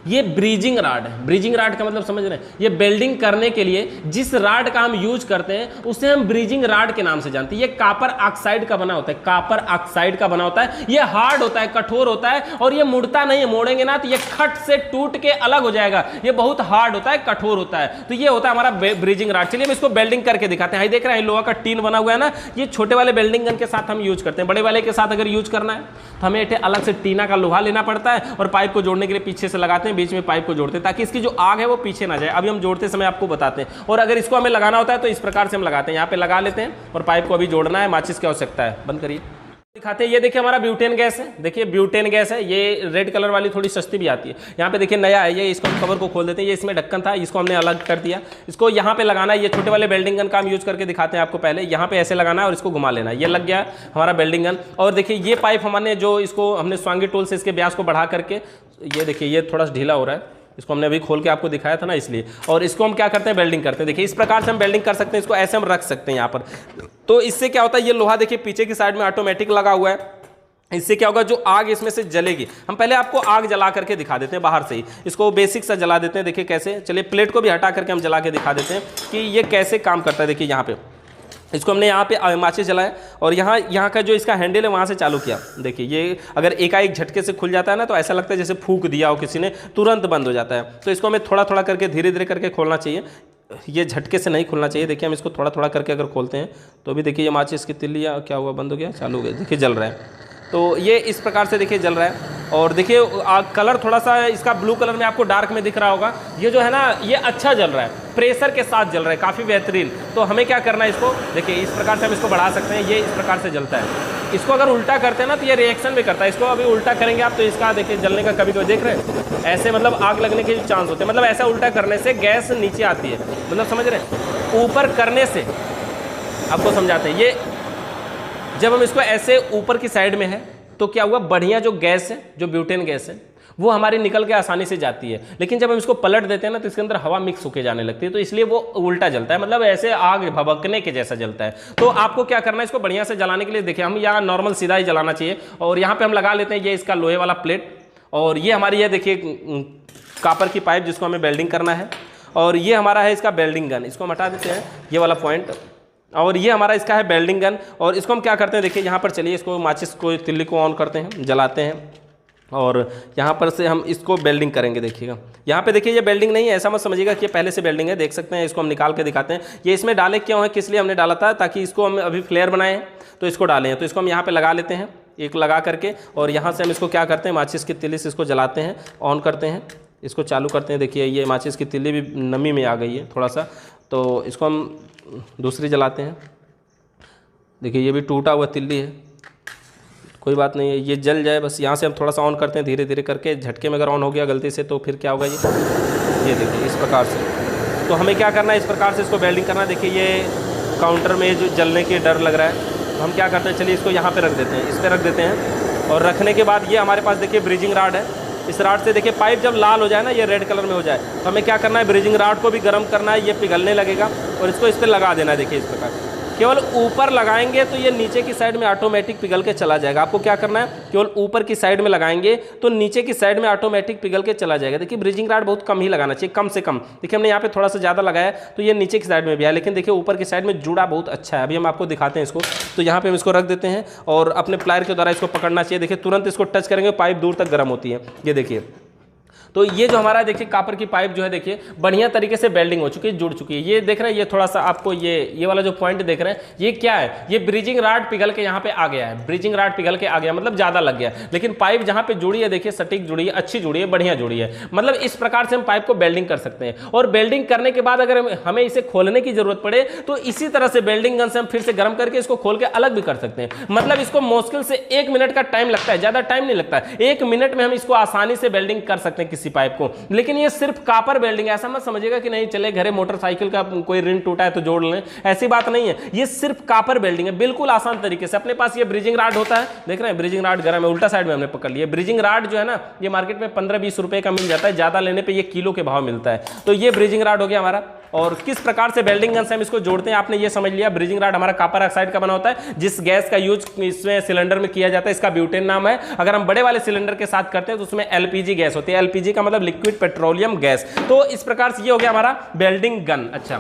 ये ब्रिजिंग राड है। ब्रिजिंग राड का मतलब समझ रहे हैं, ये वेल्डिंग करने के लिए जिस राड का हम यूज करते हैं उसे हम ब्रिजिंग राड के नाम से जानते हैं। ये कॉपर ऑक्साइड का बना होता है, कॉपर ऑक्साइड का बना होता है। ये हार्ड होता है, कठोर होता है, और ये मुड़ता नहीं है, मोड़ेंगे ना तो ये खट से टूट के अलग हो जाएगा। ये बहुत हार्ड होता है, कठोर होता है। तो ये होता है हमारा ब्रिजिंग राड। चलिए हम इसको वेल्डिंग करके दिखाते हैं। देख रहे हैं लोहा का टीन बना हुआ है ना, ये छोटे वाले वेल्डिंग गन के साथ हम यूज करते हैं। बड़े वाले के साथ अगर यूज करना है तो हमें अलग से टीना का लोहा लेना पड़ता है, और पाइप को जोड़ने के लिए पीछे से लगाते हैं, बीच में पाइप को जोड़ते हैं ताकि इसकी जो आग है वो पीछे ना जाए। अभी हम जोड़ते समय आपको बताते हैं। और अगर इसको हमें लगाना होता है तो इस प्रकार से हम लगाते हैं, यहाँ पे लगा लेते हैं, और पाइप को अभी जोड़ना है। माचिस की आवश्यकता है, बंद करिए, दिखाते हैं। ये देखिए हमारा ब्यूटेन गैस है, देखिए ब्यूटेन गैस है। ये रेड कलर वाली थोड़ी सस्ती भी आती है। यहाँ पे देखिए नया है ये, इसको हम कवर को खोल देते हैं। ये इसमें ढक्कन था, इसको हमने अलग कर दिया। इसको यहाँ पे लगाना है। ये छोटे वाले वेल्डिंग गन का हम यूज करके दिखाते हैं आपको। पहले यहाँ पे ऐसे लगाना है और इसको घुमा लेना है। ये लग गया हमारा वेल्डिंग गन। और देखिए ये पाइप हमने जो इसको हमने स्वांगी टूल से इसके ब्यास को बढ़ा करके, ये देखिए ये थोड़ा सा ढीला हो रहा है, इसको हमने अभी खोल के आपको दिखाया था ना, इसलिए। और इसको हम क्या करते हैं, वेल्डिंग करते हैं। देखिए इस प्रकार से हम वेल्डिंग कर सकते हैं। इसको ऐसे हम रख सकते हैं यहाँ पर। तो इससे क्या होता है, ये लोहा देखिए पीछे की साइड में ऑटोमेटिक लगा हुआ है। इससे क्या होगा, जो आग इसमें से जलेगी। हम पहले आपको आग जला करके दिखा देते हैं बाहर से ही। इसको बेसिक सा जला देते हैं, देखिए कैसे। चलिए प्लेट को भी हटा करके हम जला के दिखा देते हैं कि ये कैसे काम करता है। देखिए यहाँ पे इसको हमने यहाँ पे माचिस जलाया, और यहाँ का जो इसका हैंडल है वहाँ से चालू किया। देखिए ये अगर एकाएक झटके से खुल जाता है ना, तो ऐसा लगता है जैसे फूंक दिया हो किसी ने, तुरंत बंद हो जाता है। तो इसको हमें थोड़ा थोड़ा करके, धीरे धीरे करके खोलना चाहिए। ये झटके से नहीं खुलना चाहिए। देखिए हम इसको थोड़ा थोड़ा करके अगर खोलते हैं तो अभी देखिए ये माचिस की तिल्ली क्या हुआ, बंद हो गया, चालू हो गया, देखिए जल रहा है। तो ये इस प्रकार से देखिए जल रहा है। और देखिए कलर थोड़ा सा इसका ब्लू कलर में आपको डार्क में दिख रहा होगा। ये जो है ना, ये अच्छा जल रहा है, प्रेशर के साथ जल रहा है, काफ़ी बेहतरीन। तो हमें क्या करना है, इसको देखिए इस प्रकार से हम इसको बढ़ा सकते हैं। ये इस प्रकार से जलता है। इसको अगर उल्टा करते हैं ना तो ये रिएक्शन भी करता है। इसको अभी उल्टा करेंगे आप तो इसका देखिए जलने का कभी कभी देख रहे हैं ऐसे, मतलब आग लगने के चांस होते हैं। मतलब ऐसा उल्टा करने से गैस नीचे आती है, मतलब समझ रहे हैं। ऊपर करने से आपको समझाते हैं। ये जब हम इसको ऐसे ऊपर की साइड में है तो क्या हुआ, बढ़िया जो गैस है, जो ब्यूटेन गैस है, वो हमारी निकल के आसानी से जाती है। लेकिन जब हम इसको पलट देते हैं ना तो इसके अंदर हवा मिक्स होके जाने लगती है, तो इसलिए वो उल्टा जलता है, मतलब ऐसे आग भभकने के जैसा जलता है। तो आपको क्या करना है, इसको बढ़िया से जलाने के लिए देखिए हम यहाँ नॉर्मल सीधा ही जलाना चाहिए। और यहाँ पे हम लगा लेते हैं ये इसका लोहे वाला प्लेट, और ये हमारी है देखिए कॉपर की पाइप जिसको हमें वेल्डिंग करना है। और ये हमारा है इसका वेल्डिंग गन, इसको हम हटा देते हैं ये वाला पॉइंट। और ये हमारा इसका है वेल्डिंग गन। और इसको हम क्या करते हैं, देखिए यहाँ पर चलिए इसको माचिस को, तिल्ली को ऑन करते हैं, जलाते हैं, और यहाँ पर से हम इसको वेल्डिंग करेंगे। देखिएगा यहाँ पे देखिए ये वेल्डिंग नहीं है, ऐसा मत समझिएगा कि ये पहले से वेल्डिंग है। देख सकते हैं, इसको हम निकाल के दिखाते हैं। ये इसमें डाले क्यों है, किस लिए हमने डाला था, ताकि इसको हम अभी फ्लेयर बनाए हैं तो इसको डाले हैं। तो इसको हम यहाँ पर लगा लेते हैं, एक लगा करके, और यहाँ से हम इसको क्या करते हैं, माचिस की तिल्ली से इसको जलाते हैं, ऑन करते हैं, इसको चालू करते हैं। देखिए ये माचिस की तिल्ली भी नमी में आ गई है थोड़ा सा, तो इसको हम दूसरी जलाते हैं। देखिए ये भी टूटा हुआ तिल्ली है, कोई बात नहीं है, ये जल जाए बस। यहाँ से हम थोड़ा सा ऑन करते हैं धीरे धीरे करके। झटके में अगर ऑन हो गया गलती से तो फिर क्या होगा, ये देखिए इस प्रकार से। तो हमें क्या करना है, इस प्रकार से इसको वेल्डिंग करना है। देखिए ये काउंटर में जो जलने के डर लग रहा है, तो हम क्या करते हैं, चलिए इसको यहाँ पे रख देते हैं, इस पर रख देते हैं। और रखने के बाद ये हमारे पास देखिए ब्रिजिंग राड है। इस राड से देखिए पाइप जब लाल हो जाए ना, ये रेड कलर में हो जाए, तो हमें क्या करना है, ब्रिजिंग राड को भी गर्म करना है। ये पिघलने लगेगा और इसको इस पर लगा देना है। देखिए इस प्रकार केवल ऊपर लगाएंगे तो ये नीचे की साइड में ऑटोमेटिक पिघल के चला जाएगा। आपको क्या करना है, केवल ऊपर की साइड में लगाएंगे तो नीचे की साइड में ऑटोमेटिक पिघल के चला जाएगा। देखिए ब्रिजिंग राड बहुत कम ही लगाना चाहिए, कम से कम। देखिए हमने यहाँ पे थोड़ा सा ज़्यादा लगाया तो ये नीचे की साइड में भी है, लेकिन देखिए ऊपर की साइड में जुड़ा बहुत अच्छा है। अभी हम आपको दिखाते हैं इसको। तो यहाँ पर हम इसको रख देते हैं और अपने प्लायर के द्वारा इसको पकड़ना चाहिए। देखिए तुरंत इसको टच करेंगे, पाइप दूर तक गर्म होती है। ये देखिए, तो ये जो हमारा देखिए कॉपर की पाइप जो है, देखिए बढ़िया तरीके से वेल्डिंग हो चुकी है, जुड़ चुकी है। ये देख रहे हैं, ये थोड़ा सा आपको ये वाला जो पॉइंट देख रहे हैं, ये क्या है, ये ब्रिजिंग राड पिघल के यहाँ पे आ गया है। ब्रिजिंग राड पिघल के आ गया मतलब ज़्यादा लग गया, लेकिन पाइप जहाँ पे जुड़ी है देखिए सटीक जुड़ी है, अच्छी जुड़ी है, बढ़िया जुड़ी है। मतलब इस प्रकार से हम पाइप को वेल्डिंग कर सकते हैं। और वेल्डिंग करने के बाद अगर हमें इसे खोलने की जरूरत पड़े तो इसी तरह से वेल्डिंग गन से हम फिर से गर्म करके इसको खोल के अलग भी कर सकते हैं। मतलब इसको मुश्किल से 1 मिनट का टाइम लगता है, ज़्यादा टाइम नहीं लगता है। 1 मिनट में हम इसको आसानी से वेल्डिंग कर सकते हैं किसी पाइप को। लेकिन ये सिर्फ कापर वेल्डिंग है, ऐसा मत समझिएगा कि नहीं चले घरे मोटरसाइकिल का कोई रिंग टूटा है तो जोड़ लें, ऐसी बात नहीं है। ये सिर्फ कापर वेल्डिंग है, बिल्कुल आसान तरीके से। अपने पास ये ब्रिजिंग राड होता है, देख रहे हैं ब्रिजिंग राड गर्म है, उल्टा साइड में हमने पकड़ लिया। ब्रिजिंग राड जो है ना ये मार्केट में 15-20 रुपए का मिल जाता है, ज्यादा लेने पे ये किलो के भाव मिलता है। तो ये ब्रिजिंग राड हो गया हमारा। और किस प्रकार से वेल्डिंग गन से हम इसको जोड़ते हैं आपने ये समझ लिया। ब्रिजिंग राड हमारा कॉपर ऑक्साइड का बना होता है, जिस गैस का यूज इसमें सिलेंडर में किया जाता है इसका ब्यूटेन नाम है। अगर हम बड़े वाले सिलेंडर के साथ करते हैं तो उसमें एलपीजी गैस होती है, एलपीजी का मतलब लिक्विड पेट्रोलियम गैस। तो इस प्रकार से ये हो गया हमारा वेल्डिंग गन। अच्छा,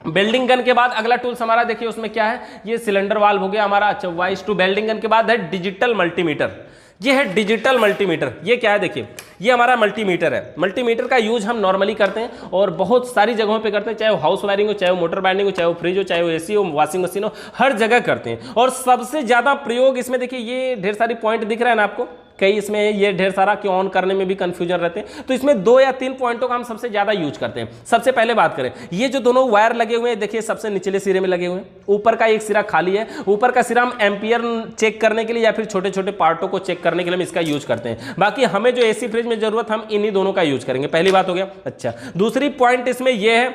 वेल्डिंग गन के बाद अगला टूल्स हमारा देखिए उसमें क्या है, ये सिलेंडर वाल्व हो गया हमारा। अच्छा, वाइस टू वेल्डिंग गन के बाद है डिजिटल मल्टीमीटर। ये है डिजिटल मल्टीमीटर। ये क्या है देखिए, ये हमारा मल्टीमीटर है। मल्टीमीटर का यूज हम नॉर्मली करते हैं और बहुत सारी जगहों पे करते हैं, चाहे वो हाउस वायरिंग हो, चाहे वो मोटर बाइंडिंग हो, चाहे वो फ्रिज हो, चाहे वो एसी हो, वॉशिंग मशीन हो, हर जगह करते हैं। और सबसे ज्यादा प्रयोग इसमें देखिए, ये ढेर सारी पॉइंट दिख रहा है ना आपको, कई इसमें ये ढेर सारा कि ऑन करने में भी कंफ्यूजन रहते हैं। तो इसमें 2 या 3 पॉइंटों का हम सबसे ज्यादा यूज करते हैं। सबसे पहले बात करें, ये जो दोनों वायर लगे हुए हैं देखिए, सबसे निचले सिरे में लगे हुए हैं, ऊपर का एक सिरा खाली है। ऊपर का सिरा हम एम्पियर चेक करने के लिए या फिर छोटे छोटे पार्टों को चेक करने के लिए हम इसका यूज करते हैं। बाकी हमें जो एसी फ्रिज में जरूरत, हम इन्हीं दोनों का यूज करेंगे। पहली बात हो गया। अच्छा, दूसरी पॉइंट इसमें यह है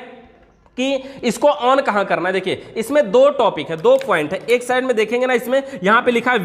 कि इसको ऑन कहां करना है। देखिए इसमें 2 टॉपिक है, 2 पॉइंट है। एक साइड में देखेंगे ना, इसमें यहां पे लिखा है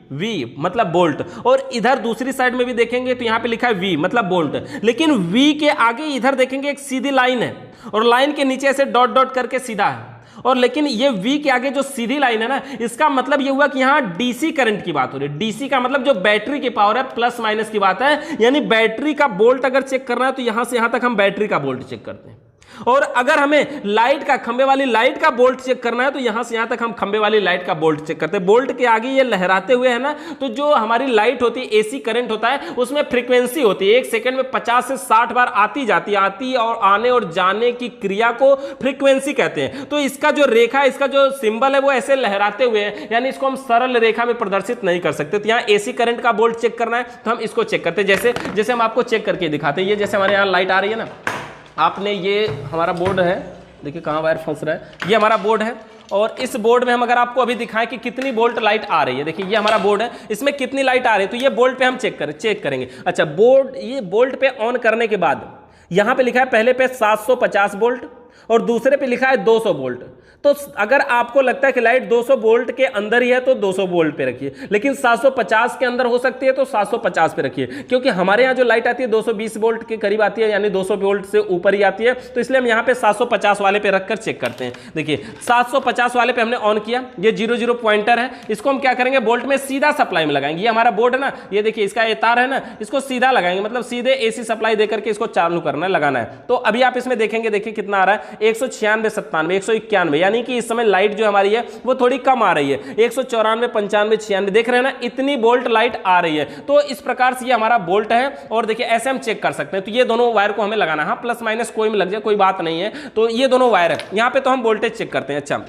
वी मतलब बोल्ट, और इधर दूसरी साइड में भी देखेंगे तो यहां पे लिखा है वी मतलब बोल्ट। लेकिन वी के आगे इधर देखेंगे एक सीधी लाइन है और लाइन के नीचे ऐसे डॉट डॉट करके सीधा है। और लेकिन ये V के आगे जो सीधी लाइन है ना, इसका मतलब ये हुआ कि यहां डीसी करंट की बात हो रही है। डीसी का मतलब जो बैटरी की पावर है, प्लस माइनस की बात है। यानी बैटरी का वोल्ट अगर चेक करना है तो यहां से यहां तक हम बैटरी का वोल्ट चेक करते हैं। और अगर हमें लाइट का, खंबे वाली लाइट का बोल्ट चेक करना है तो यहां से यहां तक हम खंबे वाली लाइट का बोल्ट चेक करते हैं। बोल्ट के आगे ये लहराते हुए है ना, तो जो हमारी लाइट होती है, एसी करंट होता है, उसमें फ्रीक्वेंसी होती है। 1 सेकंड में 50 से 60 बार आती जाती, आती और आने और जाने की क्रिया को फ्रीक्वेंसी कहते हैं। तो इसका जो रेखा, इसका जो सिंबल है वो ऐसे लहराते हुए है, यानी इसको हम सरल रेखा में प्रदर्शित नहीं कर सकते। तो यहाँ एसी करंट का बोल्ट चेक करना है तो हम इसको चेक करते हैं। जैसे हम आपको चेक करके दिखाते हैं। ये जैसे हमारे यहाँ लाइट आ रही है ना, आपने, ये हमारा बोर्ड है, देखिए कहाँ वायर फंस रहा है, ये हमारा बोर्ड है। और इस बोर्ड में हम अगर आपको अभी दिखाएं कि कितनी वोल्ट लाइट आ रही है, देखिए ये हमारा बोर्ड है, इसमें कितनी लाइट आ रही है, तो ये बोल्ट पे हम चेक करेंगे। अच्छा, ये बोल्ट पे ऑन करने के बाद यहां पे लिखा है पहले पे 750 वोल्ट और दूसरे पे लिखा है 200 वोल्ट। तो अगर आपको लगता है कि लाइट 200 वोल्ट के अंदर ही है तो 200 वोल्ट पे रखिए, लेकिन 750 के अंदर हो सकती है तो 750 पे रखिए। क्योंकि हमारे यहाँ जो लाइट आती है 220 वोल्ट के करीब आती है, यानी 200 वोल्ट से ऊपर ही आती है। तो इसलिए हम यहाँ पे 750 वाले पे रखकर चेक करते हैं। देखिए 750 वाले पे हमने ऑन किया, ये 00 पॉइंटर है, इसको हम क्या करेंगे, बोल्ट में सीधा सप्लाई में लगाएंगे। ये हमारा बोर्ड है ना, ये देखिए इसका ये तार है ना, इसको सीधा लगाएंगे, मतलब सीधे एसी सप्लाई देकर के इसको चालू करना है, लगाना है। तो अभी आप इसमें देखेंगे, देखिए कितना आ रहा है, 196, 97, 191, यानी कि इस समय लाइट जो हमारी है वो थोड़ी कम आ रही है। 194, 95, 96 देख रहे हैं ना, इतनी वोल्ट लाइट आ रही है। तो इस प्रकार से ये हमारा वोल्ट है। और देखिए ऐसे हम चेक कर सकते हैं। तो ये दोनों वायर को हमें लगाना है, हाँ प्लस माइनस कोई में लग जाए कोई बात नहीं है। तो ये दोनों वायर है, यहाँ पे तो हम वोल्टेज चेक करते हैं। अच्छा,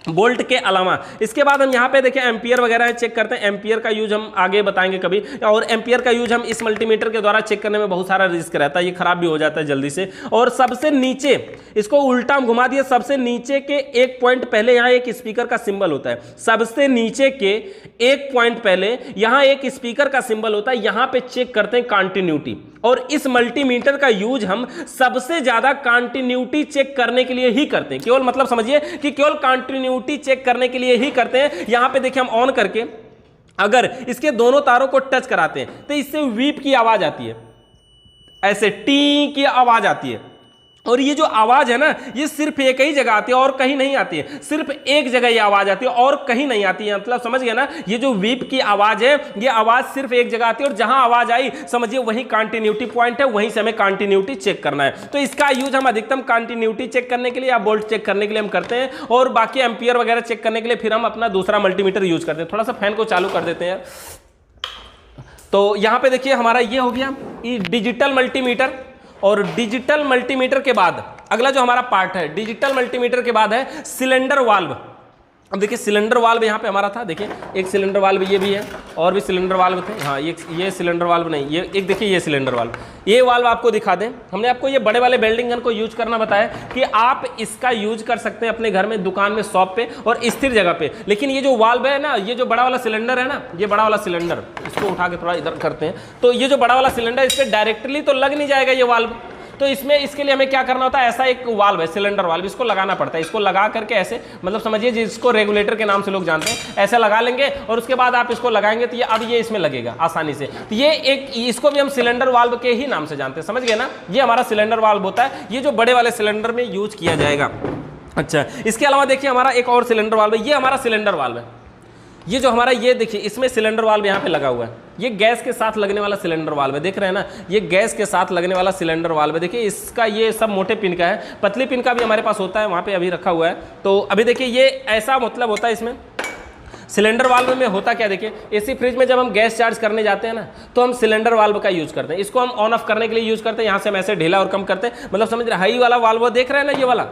वोल्ट के अलावा इसके बाद हम यहाँ पे देखिए एम्पियर वगैरह चेक करते हैं। एम्पियर का यूज हम आगे बताएंगे कभी, और एम्पियर का यूज हम इस मल्टीमीटर के द्वारा चेक करने में बहुत सारा रिस्क रहता है, ये खराब भी हो जाता है जल्दी से। और सबसे नीचे, इसको उल्टा हम घुमा दिए, सबसे नीचे के 1 पॉइंट पहले यहाँ एक स्पीकर का सिंबल होता है। सबसे नीचे के 1 पॉइंट पहले यहाँ एक स्पीकर का सिंबल होता है, यहाँ पे चेक करते हैं कंटिन्यूटी। और इस मल्टीमीटर का यूज हम सबसे ज्यादा कंटिन्यूटी चेक करने के लिए ही करते हैं। केवल मतलब समझिए कि केवल कंटिन्यूटी चेक करने के लिए ही करते हैं। यहां पे देखिए हम ऑन करके अगर इसके दोनों तारों को टच कराते हैं तो इससे वीप की आवाज आती है, ऐसे टी की आवाज आती है। और ये जो आवाज है ना, ये सिर्फ एक ही जगह आती है और कहीं नहीं आती है। सिर्फ एक जगह ये आवाज आती है और कहीं नहीं आती है। मतलब समझ गया ना, ये जो वीप की आवाज है, ये आवाज सिर्फ एक जगह आती है और जहां आवाज आई समझिए वही कंटिन्यूटी पॉइंट है, वहीं से हमें कंटिन्यूटी चेक करना है। तो इसका यूज हम अधिकतम कंटिन्यूटी चेक करने के लिए या वोल्ट चेक करने के लिए हम करते हैं। और बाकी एम्पियर वगैरह चेक करने के लिए फिर हम अपना दूसरा मल्टीमीटर यूज करते हैं। थोड़ा सा फैन को चालू कर देते हैं। तो यहां पे देखिए हमारा ये हो गया डिजिटल मल्टीमीटर। और डिजिटल मल्टीमीटर के बाद अगला जो हमारा पार्ट है, डिजिटल मल्टीमीटर के बाद है सिलेंडर वाल्व। अब देखिए सिलेंडर वाल्व यहाँ पे हमारा था, देखिए एक सिलेंडर वाल्व ये भी है और भी सिलेंडर वाल्व थे। हाँ ये सिलेंडर वाल्व नहीं, ये एक देखिए ये सिलेंडर वाल्व, ये वाल्व आपको दिखा दें। हमने आपको ये बड़े वाले वेल्डिंग गन को यूज करना बताया कि आप इसका यूज कर सकते हैं अपने घर में, दुकान में, शॉप पे और स्थिर जगह पे। लेकिन ये जो वाल्व है ना, ये जो बड़ा वाला सिलेंडर है ना, ये बड़ा वाला सिलेंडर, इसको उठा के थोड़ा इधर करते हैं, तो ये जो बड़ा वाला सिलेंडर इस पर डायरेक्टली तो लग नहीं जाएगा ये वाल्व। तो इसमें इसके लिए हमें क्या करना होता है, ऐसा एक वाल्व है सिलेंडर वाल्व, इसको लगाना पड़ता है। इसको लगा करके ऐसे, मतलब समझिए जिसको रेगुलेटर के नाम से लोग जानते हैं, ऐसे लगा लेंगे और उसके बाद आप इसको लगाएंगे तो ये अब ये इसमें लगेगा आसानी से। तो ये एक, इसको भी हम सिलेंडर वाल्व के ही नाम से जानते हैं, समझ गए ना। ये हमारा सिलेंडर वाल्व होता है, ये जो बड़े वाले सिलेंडर में यूज किया जाएगा। अच्छा, इसके अलावा देखिए हमारा एक और सिलेंडर वाल्व है, ये हमारा सिलेंडर वाल्व है। ये जो हमारा, ये देखिए इसमें सिलेंडर वाल्व यहाँ पे लगा हुआ है, ये गैस के साथ लगने वाला सिलेंडर वाल्व है, देख रहे हैं ना, ये गैस के साथ लगने वाला सिलेंडर वाल्व है। देखिए इसका ये सब मोटे पिन का है, पतली पिन का भी हमारे पास होता है, वहाँ पे अभी रखा हुआ है। तो अभी देखिए ये ऐसा मतलब होता है इसमें सिलेंडर वाल्व में होता क्या, देखिए एसी फ्रिज में जब हम गैस चार्ज करने जाते हैं ना, तो हम सिलेंडर वाल्व का यूज करते हैं। इसको हम ऑन ऑफ करने के लिए यूज करते हैं, यहाँ से हम ऐसे ढीला और कम करते हैं, मतलब समझ रहे, हाई वाला वाल्व देख रहे हैं ना, ये वाला,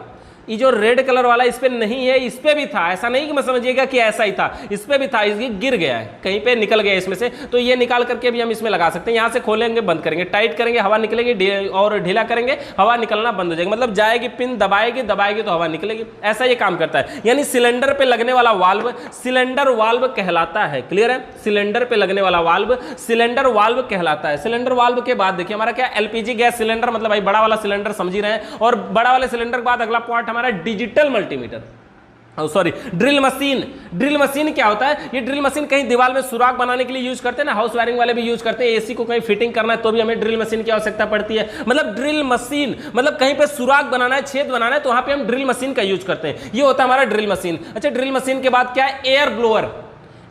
ये जो रेड कलर वाला इस पे नहीं है, इस पे भी था, ऐसा नहीं कि मैं समझिएगा कि ऐसा ही था, इस पे भी था, ये गिर गया है, कहीं पे निकल गया इसमें से, तो ये निकाल करके भी हम इसमें लगा सकते हैं। यहाँ से खोलेंगे, बंद करेंगे, टाइट करेंगे, हवा निकलेगी, और ढीला करेंगे, हवा निकलना बंद हो जाएगी, मतलब जाएगी पिन, दबाएगी तो हवा निकलेगी, ऐसा ये काम करता है। यानी सिलेंडर पे लगने वाला वाल्व सिलेंडर वाल्व कहलाता है। क्लियर है, सिलेंडर पे लगने वाला वाल्व सिलेंडर वाल्व कहलाता है। सिलेंडर वाल्व के बाद देखिए हमारा क्या, एलपीजी गैस सिलेंडर, मतलब भाई बड़ा वाला सिलेंडर समझ ही रहे हैं, और बड़ा वाले सिलेंडर के बाद अगला पॉइंट हमारा digital multimeter, sorry drill machine. Drill machine क्या होता है, ये ड्रिल मशीन कहीं दीवार में सुराख बनाने के लिए यूज करते हैं ना, हाउस वायरिंग वाले भी यूज करते हैं, एसी को कहीं फिटिंग करना है तो भी हमें ड्रिल मशीन की आवश्यकता पड़ती है। मतलब ड्रिल मशीन मतलब कहीं पे सुराख बनाना है, छेद बनाना है, तो वहां पे हम ड्रिल मशीन का यूज करते हैं, ये होता है हमारा ड्रिल मशीन। अच्छा, ड्रिल मशीन के बाद क्या है, एयर ब्लोअर।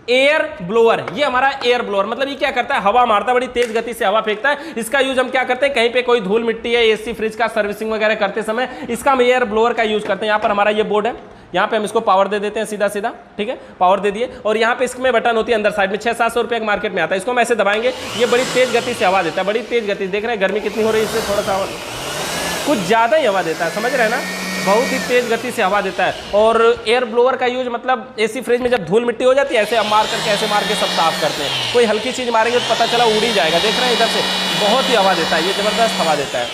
एयर ब्लोअर, ये हमारा एयर ब्लोअर, मतलब ये क्या करता है, हवा मारता है, बड़ी तेज गति से हवा फेंकता है। इसका यूज हम क्या करते हैं, कहीं पे कोई धूल मिट्टी है, एसी फ्रिज का सर्विसिंग वगैरह करते समय इसका हम एयर ब्लोअर का यूज करते हैं। यहाँ पर हमारा ये बोर्ड है, यहाँ पे हम इसको पावर दे देते हैं सीधा सीधा, ठीक है, पावर दे दिए, और यहाँ पे इसमें बटन होती है अंदर साइड में, 600-700 रुपये मार्केट में आता है। इसको हम ऐसे दबाएंगे, ये बड़ी तेज गति से हवा देता है, बड़ी तेज गति, देख रहे हैं गर्मी कितनी हो रही है, इससे थोड़ा सा कुछ ज़्यादा ही हवा देता है, समझ रहे हैं ना, बहुत ही तेज गति से हवा देता है। और एयर ब्लोअर का यूज मतलब एसी फ्रिज में जब धूल मिट्टी हो जाती है, ऐसे हम मार करके ऐसे मार के सब साफ करते हैं। कोई हल्की चीज मारेंगे तो पता चला उड़ ही जाएगा, देख रहे हैं इधर से बहुत ही हवा देता है, ये जबरदस्त हवा देता है।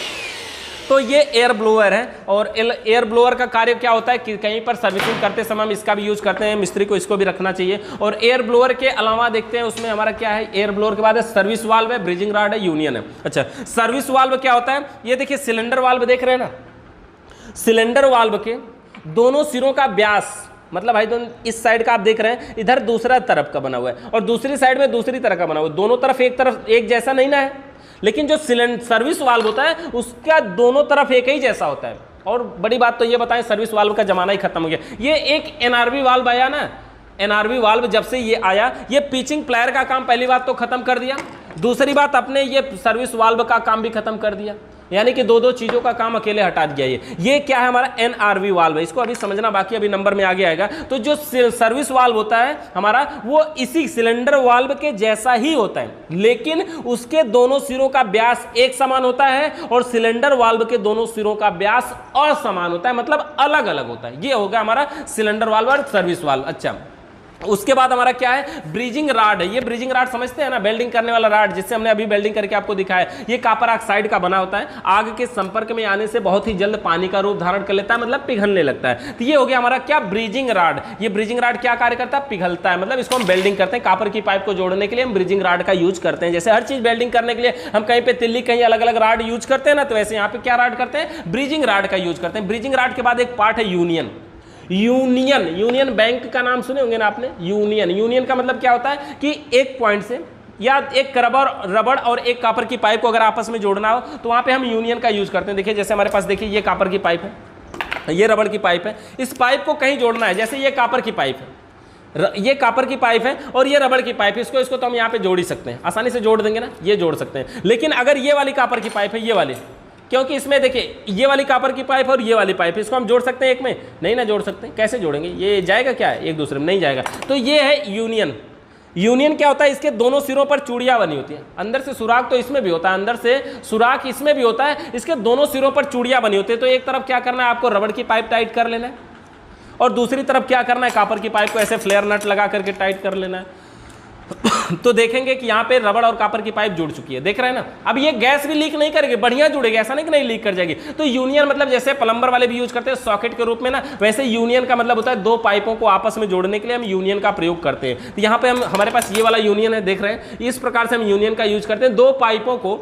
तो ये एयर ब्लोअर है, और एयर ब्लोअर का कार्य क्या होता है कि कहीं पर सर्विसिंग करते समय हम इसका भी यूज करते हैं, मिस्त्री को इसको भी रखना चाहिए। और एयर ब्लोअर के अलावा देखते हैं उसमें हमारा क्या है, एयर ब्लोअर के बाद है सर्विस वाल्व है, ब्रीजिंग रॉड है, यूनियन है। अच्छा, सर्विस वाल्व क्या होता है, ये देखिए सिलेंडर वाल्व देख रहे हैं ना, सिलेंडर वाल्व के दोनों सिरों का व्यास, मतलब भाई दोनों, इस साइड का आप देख रहे हैं, इधर दूसरा तरफ का बना हुआ है और दूसरी साइड में दूसरी तरह का बना हुआ है, दोनों तरफ एक जैसा नहीं ना है, लेकिन जो सर्विस वाल्व होता है उसका दोनों तरफ एक ही जैसा होता है। और बड़ी बात तो ये बताएं, सर्विस वाल्व का जमाना ही खत्म हो गया। ये एक एनआरवी वाल्व आया ना, एनआरवी वाल्व जब से ये आया, ये पिचिंग प्लेयर का काम पहली बात तो खत्म कर दिया, दूसरी बात अपने ये सर्विस वाल्व का काम भी खत्म कर दिया, यानी कि दो चीजों का काम अकेले हटा दिया। ये क्या है, हमारा एनआरवी वाल्व है, इसको अभी समझना बाकी, अभी नंबर में आगे आएगा। तो जो सर्विस वाल्व होता है हमारा, वो इसी सिलेंडर वाल्व के जैसा ही होता है, लेकिन उसके दोनों सिरों का व्यास एक समान होता है और सिलेंडर वाल्व के दोनों सिरों का व्यास असमान होता है, मतलब अलग अलग होता है। ये होगा हमारा सिलेंडर वाल्व और सर्विस वाल्व। अच्छा, उसके बाद हमारा क्या है, ब्रीजिंग राड है। ये ब्रीजिंग राड समझते हैं ना, वेल्डिंग करने वाला राड, जिससे हमने अभी वेल्डिंग करके आपको दिखाया। ये कॉपर ऑक्साइड का बना होता है, आग के संपर्क में आने से बहुत ही जल्द पानी का रूप धारण कर लेता है, मतलब पिघलने लगता है। तो ये हो गया हमारा क्या, ब्रीजिंग राड। ये ब्रीजिंग राड क्या कार्य करता है, पिघलता है, मतलब इसको हम वेल्डिंग करते हैं, कॉपर की पाइप को जोड़ने के लिए हम ब्रीजिंग राड का यूज करते हैं। जैसे हर चीज वेल्डिंग करने के लिए हम कहीं पे तिल्ली, कहीं अलग अलग राड यूज करते हैं ना, तो वैसे यहाँ पे क्या राड करते हैं, ब्रीजिंग राड का यूज करते हैं। ब्रीजिंग राड के बाद एक पार्ट है यूनियन। यूनियन बैंक का नाम सुने होंगे ना आपने, यूनियन का मतलब क्या होता है कि एक पॉइंट से या एक रबड़ और एक कॉपर की पाइप को अगर आपस में जोड़ना हो तो वहां पे हम यूनियन का यूज करते हैं। देखिए जैसे हमारे पास, देखिए ये कॉपर की पाइप है, ये रबड़ की पाइप है, इस पाइप को कहीं जोड़ना है, जैसे ये कॉपर की पाइप है, ये कॉपर की पाइप है और ये रबड़ की पाइप है, इसको तो हम यहाँ पे जोड़ ही सकते हैं, आसानी से जोड़ देंगे ना, ये जोड़ सकते हैं। लेकिन अगर ये वाली कॉपर की पाइप है, ये वाली, क्योंकि इसमें देखिए ये वाली कॉपर की पाइप और ये वाली पाइप, इसको हम जोड़ सकते हैं एक में, नहीं ना जोड़ सकते, कैसे जोड़ेंगे, ये जाएगा क्या है, एक दूसरे में नहीं जाएगा। तो ये है यूनियन। यूनियन क्या होता है, इसके दोनों सिरों पर चूड़ियां बनी होती हैं, अंदर से सुराख तो इसमें भी होता है, अंदर से सुराख इसमें भी होता है, इसके दोनों सिरों पर चूड़ियां बनी होती है। तो एक तरफ क्या करना है आपको, रबड़ की पाइप टाइट कर लेना है, और दूसरी तरफ क्या करना है, कॉपर की पाइप को ऐसे फ्लेयर नट लगा करके टाइट कर लेना है। तो देखेंगे कि यहाँ पे रबड़ और कॉपर की पाइप जुड़ चुकी है, देख रहे हैं ना। अब ये गैस भी लीक नहीं करेगी, बढ़िया जुड़ेगी, ऐसा नहीं कि नहीं लीक कर जाएगी। तो यूनियन मतलब जैसे प्लम्बर वाले भी यूज करते हैं सॉकेट के रूप में ना, वैसे यूनियन का मतलब होता है दो पाइपों को आपस में जोड़ने के लिए हम यूनियन का प्रयोग करते हैं। तो यहाँ पे हमारे पास ये वाला यूनियन है, देख रहे हैं, इस प्रकार से हम यूनियन का यूज करते हैं। दो पाइपों को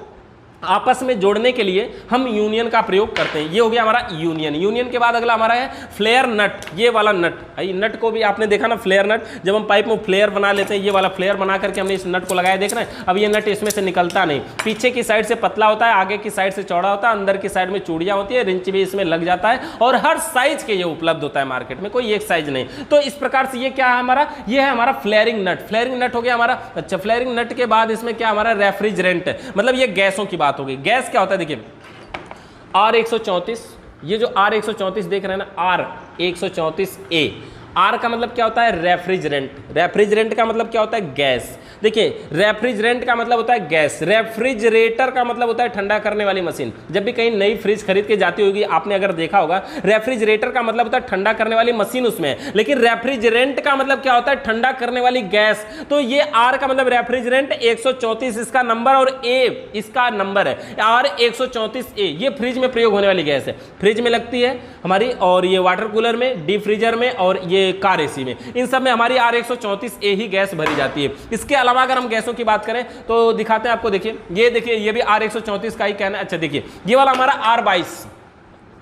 आपस में जोड़ने के लिए हम यूनियन का प्रयोग करते हैं। ये हो गया हमारा यूनियन। यूनियन के बाद अगला हमारा है फ्लेयर नट, ये वाला नट। नट को भी आपने देखा ना, फ्लेयर नट, जब हम पाइप में फ्लेयर बना लेते हैं, ये वाला फ्लेयर बना करके हमने इस नट को लगाया, देख रहे हैं। अब ये नट इसमें से निकलता नहीं, पीछे की साइड से पतला होता है, आगे की साइड से चौड़ा होता है, अंदर की साइड में चूड़ियां होती है, रिंच भी इसमें लग जाता है और हर साइज के ये उपलब्ध होता है मार्केट में, कोई एक साइज नहीं। तो इस प्रकार से ये क्या है हमारा, ये है हमारा फ्लेयरिंग नट। फ्लेयरिंग नट हो गया हमारा। अच्छा, फ्लेयरिंग नट के बाद इसमें क्या हमारा रेफ्रिजरेंट, मतलब ये गैसों की बात होगी। गैस क्या होता है, देखिए R134, ये जो R134 देख रहे हैं ना, R134A, आर का मतलब क्या होता है, रेफ्रिजरेंट। रेफ्रिजरेंट का मतलब क्या होता है, गैस। देखिए, रेफ्रिजरेंट का मतलब होता है गैस, रेफ्रिजरेटर का मतलब होता है ठंडा करने वाली मशीन। जब भी कहीं नई फ्रिज खरीद के जाती होगी, आपने अगर देखा होगा, रेफ्रिजरेटर का मतलब होता है ठंडा करने वाली मशीन उसमें है, लेकिन रेफ्रिजरेंट का मतलब क्या होता है, ठंडा करने वाली गैस। तो ये आर का मतलब रेफ्रिजरेंट, 134 इसका नंबर और ए इसका नंबर है, R134A। ये फ्रिज में प्रयोग होने वाली गैस है, फ्रिज में लगती है हमारी, और ये वाटर कूलर में, डीप फ्रीजर में, और ये कार एसी में, इन सब में हमारी R134A ही गैस भरी जाती है। इसके अलावा अगर हम गैसों की बात करें तो दिखाते हैं आपको, देखिए ये देखिए, ये भी R134 का ही कहना है। अच्छा देखिए, ये वाला हमारा R22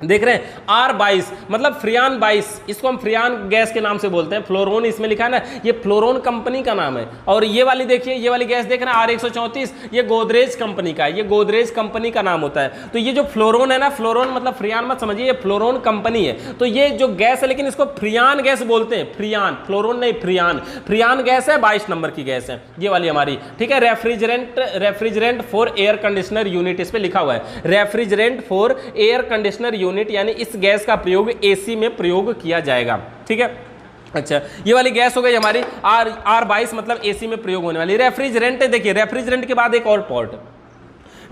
देख रहे हैं, R22 मतलब फ्रियान 22, इसको हम फ्रियान गैस के नाम से बोलते हैं। फ्लोरोन इसमें लिखा है ना, ये फ्लोरोन कंपनी का नाम है। और ये वाली देखिए, ये वाली गैस देख रहे हैं R134, ये गोदरेज कंपनी का है, ये गोदरेज कंपनी का नाम होता है। तो ये जो फ्लोरोन है ना, फ्लोरोन मतलब फ्रियान मत समझिए, ये फ्लोरोन कंपनी है। तो ये जो गैस है, लेकिन इसको फ्रियान गैस बोलते हैं, फ्रियान, फ्लोरोन नहीं, फ्रियान। फ्रियान गैस है, 22 नंबर की गैस है ये वाली हमारी, ठीक है। Refrigerant for air conditioner unit इस पे लिखा हुआ है, refrigerant for air conditioner unit, यानी इस गैस का प्रयोग एसी में प्रयोग किया जाएगा, ठीक है। अच्छा, ये वाली गैस हो गई हमारी R22 मतलब एसी में प्रयोग होने वाली। रेफ्रिजरेंट, देखिए रेफ्रिजरेंट के बाद एक और पॉट,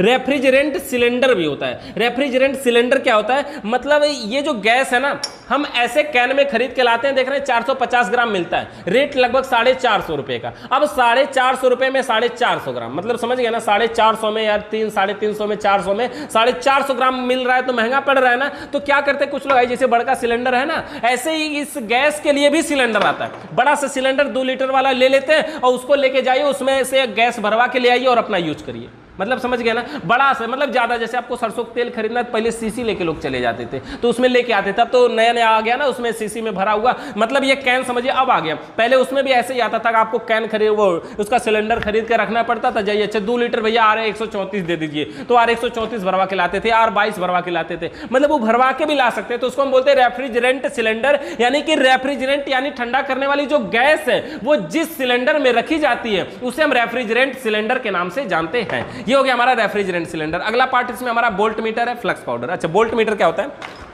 रेफ्रिजरेंट सिलेंडर भी होता है। रेफ्रिजरेंट सिलेंडर क्या होता है, मतलब ये जो गैस है ना, हम ऐसे कैन में खरीद के लाते हैं, देख रहे हैं 450 ग्राम मिलता है, रेट लगभग 450 रुपए का। अब 450 रुपए में 450 ग्राम, मतलब समझ गए ना, 450 में यार 350 में 400 में 450 ग्राम मिल रहा है, तो महंगा पड़ रहा है ना। तो क्या करते हैं कुछ लोग, जैसे बड़का सिलेंडर है ना, ऐसे ही इस गैस के लिए भी सिलेंडर आता है, बड़ा सा सिलेंडर 2 लीटर वाला ले लेते हैं और उसको लेके जाइए, उसमें से गैस भरवा के ले आइए और अपना यूज करिए। मतलब समझ गया ना, बड़ा से मतलब ज्यादा, जैसे आपको सरसों का तेल खरीदना, पहले सीसी लेके लोग चले जाते थे, तो उसमें लेके आते थे। अब तो नया नया आ गया ना, उसमें सीसी में भरा हुआ, मतलब ये कैन समझिए अब आ गया। पहले उसमें भी ऐसे ही आता था कि आपको कैन खरीद, वो उसका सिलेंडर खरीद के रखना पड़ता था, जाइए अच्छा 2 लीटर भैया R134 दे दीजिए, तो R134 भरवा के लाते थे, R22 भरवा के लाते थे, मतलब वो भरवा के भी ला सकते हैं। तो उसको हम बोलते हैं रेफ्रिजरेंट सिलेंडर, यानी कि रेफ्रिजरेंट यानी ठंडा करने वाली जो गैस है, वो जिस सिलेंडर में रखी जाती है उसे हम रेफ्रिजरेंट सिलेंडर के नाम से जानते हैं। ये हो गया हमारा रेफ्रिजरेंट सिलेंडर। अगला पार्ट इसमें हमारा बोल्ट मीटर है, फ्लक्स पाउडर। अच्छा, बोल्ट मीटर क्या होता है,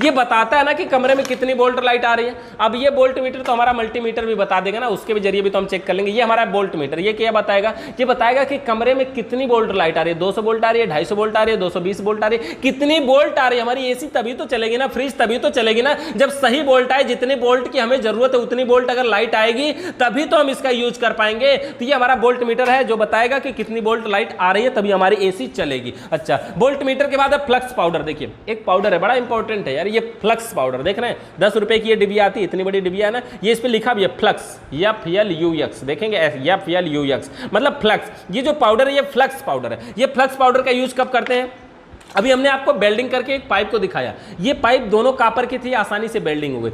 ये बताता है ना कि कमरे में कितनी वोल्ट लाइट आ रही है। अब ये वोल्ट मीटर तो हमारा मल्टीमीटर भी बता देगा ना, उसके भी जरिए भी तो हम चेक कर लेंगे। ये हमारा वोल्ट मीटर, ये क्या बताएगा, ये बताएगा कि कमरे में कितनी वोल्ट लाइट आ रही है, 200 वोल्ट आ रही है, 250 वोल्ट आ रही है, 220 वोल्ट आ रही है, कितनी वोल्ट आ रही है। हमारी एसी तभी तो चलेगी ना, फ्रिज तभी तो चलेगी ना, जब सही वोल्ट आए, जितनी वोल्ट की हमें जरूरत है उतनी वोल्ट अगर लाइट आएगी तभी तो हम इसका यूज कर पाएंगे। तो ये हमारा वोल्ट मीटर है, जो बताएगा कि कितनी वोल्ट लाइट आ रही है, तभी हमारी एसी चलेगी। अच्छा, वोल्ट मीटर के बाद है फ्लक्स पाउडर। देखिए एक पाउडर है, बड़ा इंपॉर्टेंट है यार, ये फ्लक्स पाउडर देख रहे हैं, 10 रुपए की ये डिबिया आती है, इतनी बड़ी डिबिया है ना, ये इस पे लिखा भी है फ्लक्स, FLUX, देखेंगे FLUX मतलब फ्लक्स। ये जो पाउडर है ये फ्लक्स पाउडर है। ये फ्लक्स पाउडर का यूज कब करते हैं, अभी हमने आपको वेल्डिंग करके एक पाइप को दिखाया, ये पाइप दोनों कॉपर की थी, आसानी से वेल्डिंग हो गई।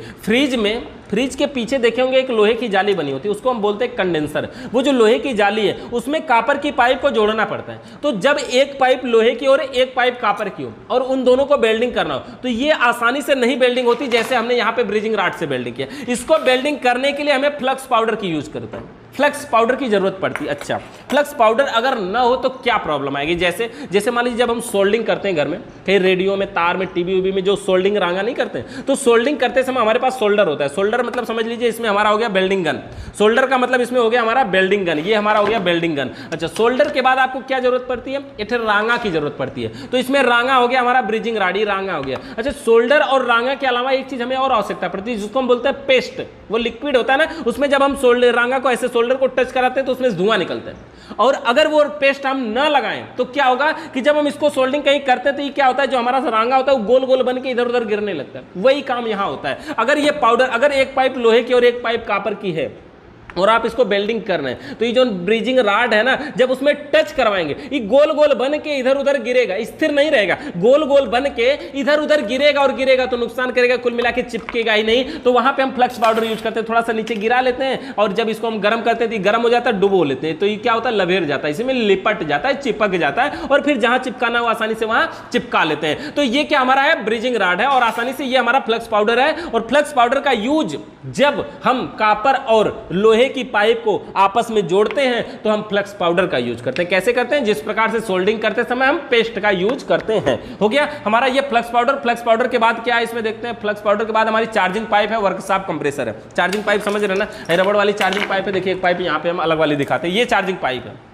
फ्रिज के पीछे देखे होंगे एक लोहे की जाली बनी होती है, उसको हम बोलते हैं कंडेंसर। वो जो लोहे की जाली है उसमें कॉपर की पाइप को जोड़ना पड़ता है। तो जब एक पाइप लोहे की ओर, एक पाइप कॉपर की ओर, और उन दोनों को वेल्डिंग करना हो तो ये आसानी से नहीं वेल्डिंग होती, जैसे हमने यहाँ पे ब्रिजिंग रॉड से वेल्डिंग किया। इसको वेल्डिंग करने के लिए हमें फ्लक्स पाउडर की यूज करता है। फ्लक्स पाउडर की जरूरत पड़ती है। अच्छा, फ्लक्स पाउडर अगर ना हो तो क्या प्रॉब्लम आएगी? जैसे जैसे मान लीजिए जब हम सोल्डिंग करते हैं घर में, कहीं रेडियो में, तार में, टीवी वीवी में जो सोल्डिंग रांगा नहीं करते हैं, तो सोल्डिंग करते समय हमारे पास सोल्डर होता है। सोल्डर मतलब समझ लीजिए इसमें हमारा हो गया वेल्डिंग गन। सोल्डर का मतलब इसमें हो गया हमारा वेल्डिंग गन, ये हमारा हो गया वेल्डिंग गन। अच्छा, सोल्डर के बाद आपको क्या जरूरत पड़ती है? एक रांगा की जरूरत पड़ती है। तो इसमें रांगा हो गया हमारा ब्रिजिंग राडी, रांगा हो गया। अच्छा, सोल्डर और रांगा के अलावा एक चीज हमें और आवश्यकता पड़ती है जिसको हम बोलते हैं पेस्ट। वो लिक्विड होता है ना, उसमें जब हम सोल्डर रांगा को ऐसे सोल्डर को टच कराते हैं तो उसमें धुआं निकलता है। और अगर वो पेस्ट हम ना लगाएं तो क्या होगा कि जब हम इसको सोल्डिंग कहीं करते हैं तो ये क्या होता है, जो हमारा रांगा होता है वो गोल गोल बन के इधर उधर गिरने लगता है। वही काम यहां होता है। अगर ये पाउडर, अगर एक पाइप लोहे की और एक पाइप कॉपर की है और आप इसको बेल्डिंग कर रहे हैं, तो ये जो ब्रिजिंग राड है ना, जब उसमें टच करवाएंगे ये गोल गोल बन के इधर उधर गिरेगा, स्थिर नहीं रहेगा, गोल गोल बन के इधर उधर गिरेगा और गिरेगा तो नुकसान करेगा, कुल मिला के चिपकेगा ही नहीं। तो वहां पे हम फ्लक्स पाउडर यूज करते हैं, थोड़ा सा नीचे गिरा लेते हैं और जब इसको हम गर्म करते हैं तो गर्म हो जाता है, डुबो लेते हैं, तो ये क्या होता है, लभेर जाता है, इसमें लिपट जाता है, चिपक जाता है और फिर जहां चिपकाना हो आसानी से वहां चिपका लेते हैं। तो ये क्या हमारा है, ब्रिजिंग राड है और आसानी से ये हमारा फ्लक्स पाउडर है। और फ्लक्स पाउडर का यूज जब हम कॉपर और लोहे की पाइप को आपस में जोड़ते हैं तो हम फ्लक्स पाउडर का यूज करते हैं। कैसे करते हैं? जिस प्रकार से सोल्डिंग करते समय हम पेस्ट का यूज करते हैं। हो गया हमारा ये फ्लक्स पाउडर। फ्लक्स पाउडर के बाद क्या है इसमें देखते हैं। फ्लक्स पाउडर के बाद हमारी चार्जिंग पाइप है, वर्कशॉप कंप्रेसर है। चार्जिंग पाइप समझ रहे ना, रबड़ वाली चार्जिंग पाइप है। देखिए एक पाइप यहाँ पे हम अलग वाली दिखाते हैं, ये चार्जिंग पाइप है,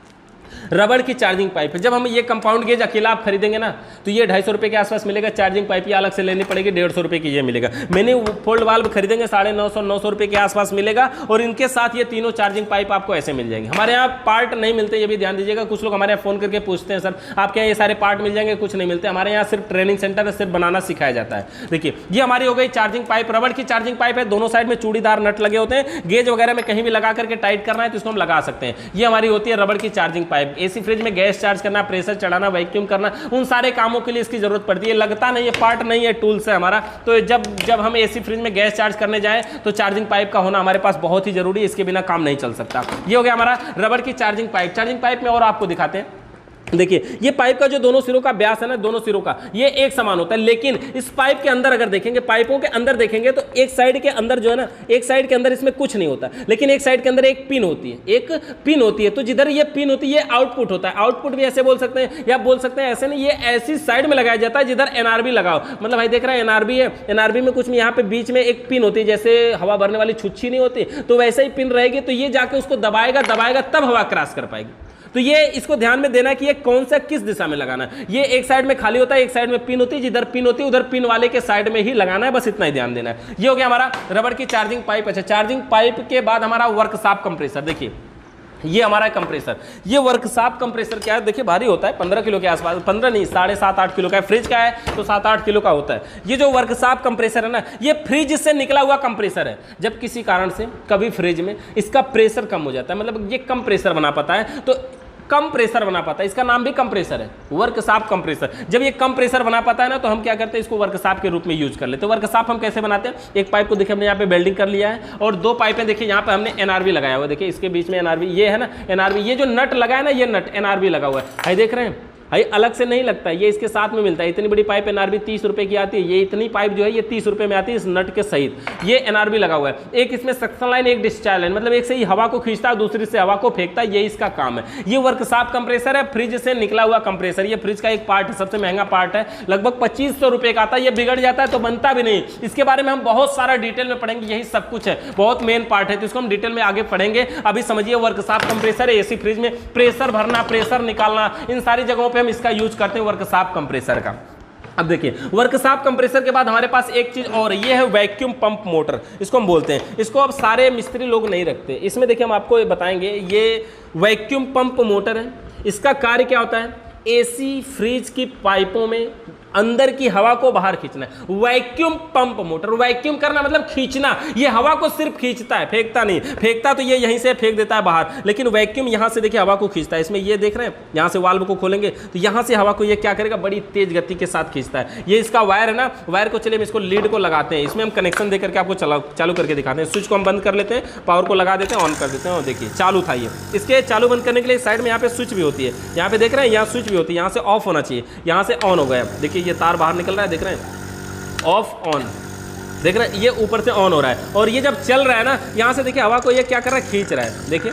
रबड़ की चार्जिंग पाइप है। जब हम ये कंपाउंड गेज अकेला आप खरीदेंगे ना तो ये 250 रुपये के आसपास मिलेगा। चार्जिंग पाइप ये अलग से लेनी पड़ेगी, 150 रुपये की ये मिलेगा। मैंने फोल्ड वाल्व खरीदेंगे 950-900 रुपये के आसपास मिलेगा। और इनके साथ ये तीनों चार्जिंग पाइप आपको ऐसे मिल जाएंगे। हमारे यहाँ पार्ट नहीं मिलते, ये भी ध्यान दीजिएगा। कुछ लोग हमारे यहाँ फोन करके पूछते हैं सर आपके यहाँ ये सारे पार्ट मिल जाएंगे, कुछ नहीं मिलते। हमारे यहाँ सिर्फ ट्रेनिंग सेंटर है, सिर्फ बनाना सिखाया जाता है। देखिए ये हमारी हो गई चार्जिंग पाइप, रबड़ की चार्जिंग पाइप है, दोनों साइड में चूड़ीदार नट लगे होते हैं। गेज वगैरह में कहीं भी लगा करके टाइट करना है तो इसको हम लगा सकते हैं। ये हमारी होती है रबड़ की चार्जिंग पाइप। एसी फ्रिज में गैस चार्ज करना, प्रेशर चढ़ाना, वैक्यूम करना, उन सारे कामों के लिए इसकी जरूरत पड़ती है। लगता नहीं है, पार्ट नहीं है, टूल्स है हमारा। तो जब हम एसी फ्रिज में गैस चार्ज करने जाएं तो चार्जिंग पाइप का होना हमारे पास बहुत ही जरूरी है, इसके बिना काम नहीं चल सकता। ये हो गया हमारा रबड़ की चार्जिंग पाइप। चार्जिंग पाइप में और आपको दिखाते हैं, देखिए ये पाइप का जो दोनों सिरों का व्यास है ना, दोनों सिरों का ये एक समान होता है। लेकिन इस पाइप के अंदर अगर देखेंगे, पाइपों के अंदर देखेंगे तो एक साइड के अंदर जो है ना, एक साइड के अंदर इसमें कुछ नहीं होता, लेकिन एक साइड के अंदर एक पिन होती है, एक पिन होती है। तो जिधर ये पिन होती है ये आउटपुट होता है। आउटपुट भी ऐसे बोल सकते हैं या बोल सकते हैं ऐसे नहीं, ये ऐसी साइड में लगाया जाता है जिधर एनआरबी लगाओ। मतलब भाई देख रहा है एनआरबी है, एनआरबी में कुछ यहाँ पे बीच में एक पिन होती है, जैसे हवा भरने वाली छुच्छी नहीं होती, तो वैसे ही पिन रहेगी। तो ये जाके उसको दबाएगा तब हवा क्रॉस कर पाएगी। तो ये इसको ध्यान में देना कि ये कौन सा किस दिशा में लगाना है। ये एक साइड में खाली होता है, एक साइड में पिन होती है, जिधर पिन होती है उधर पिन वाले के साइड में ही लगाना है, बस इतना ही ध्यान देना है। ये हो गया हमारा रबड़ की चार्जिंग पाइप। अच्छा, चार्जिंग पाइप के बाद हमारा वर्कशॉप कंप्रेसर। देखिए ये हमारा कंप्रेसर, ये वर्कशॉप कंप्रेसर क्या है, देखिए भारी होता है, 15 किलो के आसपास, 15 नहीं 7.5-8 किलो का है। फ्रिज का है तो 7-8 किलो का होता है। ये जो वर्कशॉप कंप्रेसर है ना, ये फ्रिज से निकला हुआ कंप्रेसर है। जब किसी कारण से कभी फ्रिज में इसका प्रेशर कम हो जाता है, मतलब ये कम प्रेशर बना पाता है, तो कम प्रेशर बना पाता है, इसका नाम भी कंप्रेसर है, वर्कशॉप कंप्रेसर। जब ये कम प्रेशर बना पाता है ना, तो हम क्या करते हैं, इसको वर्कशॉप के रूप में यूज कर लेते हैं। वर्कशॉप हम कैसे बनाते हैं, एक पाइप को देखिए हमने यहाँ पे वेल्डिंग कर लिया है और दो पाइपें देखिए यहाँ पे हमने एनआरबी लगाया हुआ है। देखिए इसके बीच में एनआरबी, ये है ना एनआरबी, ये जो नट लगा है ना, ये नट एनआरबी लगा हुआ है। भाई देख रहे हैं, भाई अलग से नहीं लगता है, ये इसके साथ में मिलता है। इतनी बड़ी पाइप एनआरबी 30 रुपए की आती है, ये इतनी पाइप जो है ये 30 रुपए में आती है इस नट के सहित। ये एनआरबी लगा हुआ है। एक इसमें सक्शन लाइन, एक डिस्चार्ज लाइन, मतलब एक से ही हवा को खींचता है, दूसरी से हवा को फेंकता है, ये इसका काम है। ये वर्कशॉप कंप्रेसर है, फ्रिज से निकला हुआ कंप्रेसर। ये फ्रिज का एक पार्ट है, सबसे महंगा पार्ट है, लगभग 2500 रुपए का आता है। ये बिगड़ जाता है तो बनता भी नहीं। इसके बारे में हम बहुत सारा डिटेल में पढ़ेंगे, यही सब कुछ है, बहुत मेन पार्ट है, तो इसको हम डिटेल में आगे पढ़ेंगे। अभी समझिए वर्कशॉप कंप्रेसर है, एसी फ्रिज में प्रेशर भरना, प्रेशर निकालना, इन सारी जगहों पर हम इसका यूज करते हैं वर्कशॉप कंप्रेसर का। अब देखिए वर्कशॉप कंप्रेसर के बाद हमारे पास एक चीज और, ये है वैक्यूम पंप मोटर, इसको हम बोलते हैं। इसको अब सारे मिस्त्री लोग नहीं रखते। इसमें देखिए हम आपको ये बताएंगे, ये वैक्यूम पंप मोटर है। इसका कार्य क्या होता है, एसी फ्रिज की पाइपों में अंदर की हवा को बाहर खींचना है। वैक्यूम पंप मोटर, वैक्यूम करना मतलब खींचना। ये हवा को सिर्फ खींचता है, फेंकता नहीं। फेंकता तो ये यहीं से फेंक देता है बाहर, लेकिन वैक्यूम यहां से देखिए हवा को खींचता है। इसमें ये देख रहे हैं, यहां से वाल्व को खोलेंगे तो यहां से हवा को ये क्या करेगा, बड़ी तेज गति के साथ खींचता है। ये इसका वायर है ना, वायर को चलिए हम इसको लीड को लगाते हैं। इसमें हम कनेक्शन देकर के आपको चालू करके दिखाते हैं। स्विच को हम बंद कर लेते हैं, पावर को लगा देते हैं, ऑन कर देते हैं और देखिए चालू था ये। इसके चालू बंद करने के लिए साइड में यहाँ पे स्विच भी होती है, यहाँ पे देख रहे हैं, यहाँ स्विच भी होती है। यहाँ से ऑफ होना चाहिए, यहाँ से ऑन हो गया। देखिए ये तार बाहर निकल रहा है, देख रहे हैं, ऑफ ऑन, देख रहे हैं, ये ऊपर से ऑन हो रहा है। और ये जब चल रहा है ना, यहां से देखिए हवा को ये क्या कर रहा है, खींच रहा है। देखिए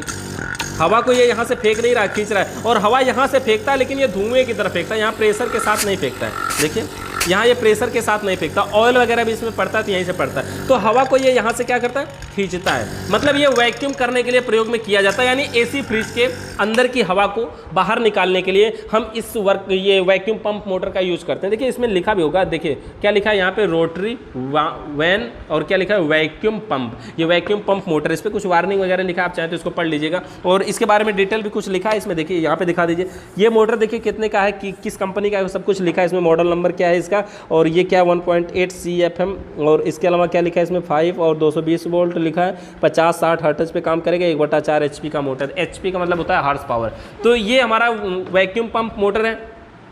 हवा को ये यहाँ से फेंक नहीं रहा, खींच रहा है, और हवा यहाँ से फेंकता है लेकिन ये धुएं की तरफ फेंकता है, यहाँ प्रेशर के साथ नहीं फेंकता है। देखिए यहाँ ये प्रेशर के साथ नहीं फेंकता, ऑयल वगैरह भी इसमें पड़ता है तो यहीं से पड़ता है, तो हवा को ये यहाँ से क्या करता है, खींचता है। मतलब ये वैक्यूम करने के लिए प्रयोग में किया जाता है, यानी एसी फ्रिज के अंदर की हवा को बाहर निकालने के लिए हम इस ये वैक्यूम पंप मोटर का यूज करते हैं। देखिए इसमें लिखा भी होगा, देखिए क्या लिखा है यहाँ पे, रोटरी वैन, और क्या लिखा है, वैक्यूम पंप। ये वैक्यूम पंप मोटर, इस पर कुछ वार्निंग वगैरह लिखा है, आप चाहें तो इसको पढ़ लीजिएगा, और इसके बारे में डिटेल भी कुछ लिखा है इसमें। देखिए यहाँ पे दिखा दीजिए, ये मोटर देखिए कितने का है, किस कंपनी का है, सब कुछ लिखा है इसमें, मॉडल नंबर क्या है इसका, और ये क्या 1.8 CFM, और इसके अलावा क्या लिखा है इसमें 5 और 220 वोल्ट लिखा है, 50-60 हर्ट्ज पे काम करेगा, 1/4 HP का मोटर। HP का मतलब होता है हॉर्स पावर। तो ये हमारा वैक्यूम पंप मोटर है।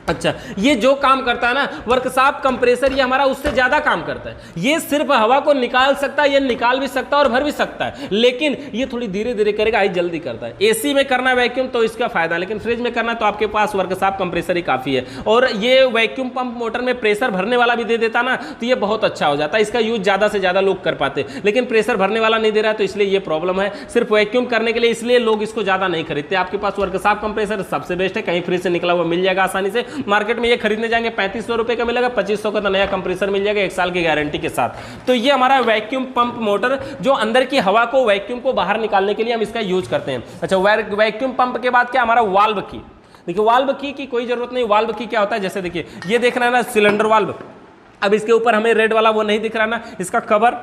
अच्छा, ये जो काम करता है ना वर्कशॉप कंप्रेसर, ये हमारा उससे ज्यादा काम करता है। ये सिर्फ हवा को निकाल सकता है, ये निकाल भी सकता है और भर भी सकता है, लेकिन ये थोड़ी धीरे धीरे करेगा, ये जल्दी करता है। एसी में करना वैक्यूम तो इसका फायदा, लेकिन फ्रिज में करना तो आपके पास वर्कशॉप कंप्रेसर ही काफी है। और ये वैक्यूम पंप मोटर में प्रेशर भरने वाला भी दे देता ना, तो ये बहुत अच्छा हो जाता है, इसका यूज ज्यादा से ज्यादा लोग कर पाते, लेकिन प्रेशर भरने वाला नहीं दे रहा, तो इसलिए ये प्रॉब्लम है। सिर्फ वैक्यूम करने के लिए इसलिए लोग इसको ज्यादा नहीं खरीदते। आपके पास वर्कशॉप कंप्रेसर सबसे बेस्ट है, कहीं फ्रिज से निकला हुआ मिल जाएगा आसानी से। मार्केट में ये खरीदने जाएंगे 3500 रुपए का मिलेगा, 2500 का तो नया कंप्रेसर मिल जाएगा 1 साल की गारंटी के साथ। तो ये हमारा वैक्यूम पंप मोटर, जो अंदर की हवा को, वैक्यूम को बाहर निकालने के लिए हम इसका यूज करते हैं। अच्छा, वैक्यूम पंप के बाद क्या, हमारा वाल्व की। देखिए वाल्व की कोई जरूरत नहीं। वाल्व की क्या होता है, जैसे देखिए ये देख रहा है ना सिलेंडर वाल्व, अब इसके ऊपर हमें रेड वाला वो नहीं दिख रहा ना, इसका कवर,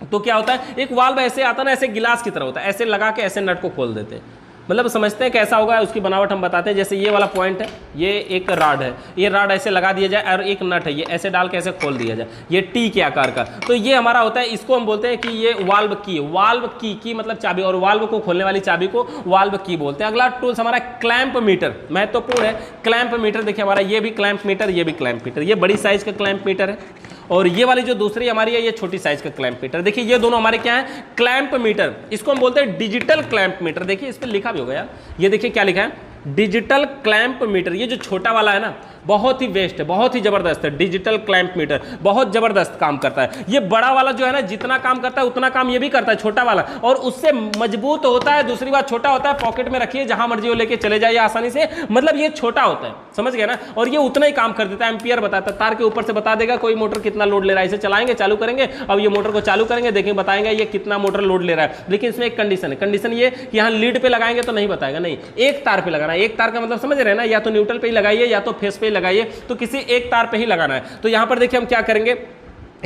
तो क्या होता है, एक वाल्व ऐसे आता है ना, ऐसे गिलास की तरह होता है, ऐसे लगा के ऐसे नट को खोल देते हैं। मतलब समझते हैं कैसा होगा, उसकी बनावट हम बताते हैं। जैसे ये वाला पॉइंट है, ये एक राड है, ये राड ऐसे लगा दिया जाए, और एक नट है, ये ऐसे डाल के ऐसे खोल दिया जाए, ये टी के आकार का। तो ये हमारा होता है, इसको हम बोलते हैं कि ये वाल्व की। वाल्व की मतलब चाबी, और वाल्व को खोलने वाली चाबी को वाल्व की बोलते हैं। अगला टूल्स हमारा क्लैंप मीटर, महत्वपूर्ण है। क्लैंप मीटर देखिए हमारा, ये भी क्लैंप मीटर, ये भी क्लैंप मीटर, ये बड़ी साइज का क्लैंप मीटर है, और ये वाली जो दूसरी हमारी है, ये छोटी साइज का क्लैंप मीटर। देखिए ये दोनों हमारे क्या है, क्लैंप मीटर। इसको हम बोलते हैं डिजिटल क्लैंप मीटर। देखिए इस पर लिखा भी होगा यार, ये देखिए क्या लिखा है, डिजिटल क्लैंप मीटर। ये जो छोटा वाला है ना, बहुत ही बेस्ट है, बहुत ही जबरदस्त है। डिजिटल क्लैंप मीटर बहुत जबरदस्त काम करता है। ये बड़ा वाला जो है ना, जितना काम करता है उतना काम ये भी करता है, छोटा वाला, और उससे मजबूत होता है। दूसरी बात, छोटा होता है, पॉकेट में रखिए, जहां मर्जी वो लेके चले जाइए आसानी से। मतलब ये छोटा होता है, समझ गए ना, और ये उतना ही काम कर देता है। एम्पियर बताता है, तार के ऊपर से बता देगा कोई मोटर कितना लोड ले रहा है। इसे चलाएंगे, चालू करेंगे, अब ये मोटर को चालू करेंगे, देखेंगे, बताएंगे ये कितना मोटर लोड ले रहा है। लेकिन इसमें एक कंडीशन है, कंडीशन ये कि यहाँ लीड पे लगाएंगे तो नहीं बताएगा, नहीं, एक तार पे लगाना है। एक तार का मतलब समझ रहे हैं ना, या तो न्यूट्रल पे ही लगाइए या तो फेस पे ही लगाइए, तो किसी एक तार पे ही लगाना है। तो यहां पर देखिए हम क्या करेंगे,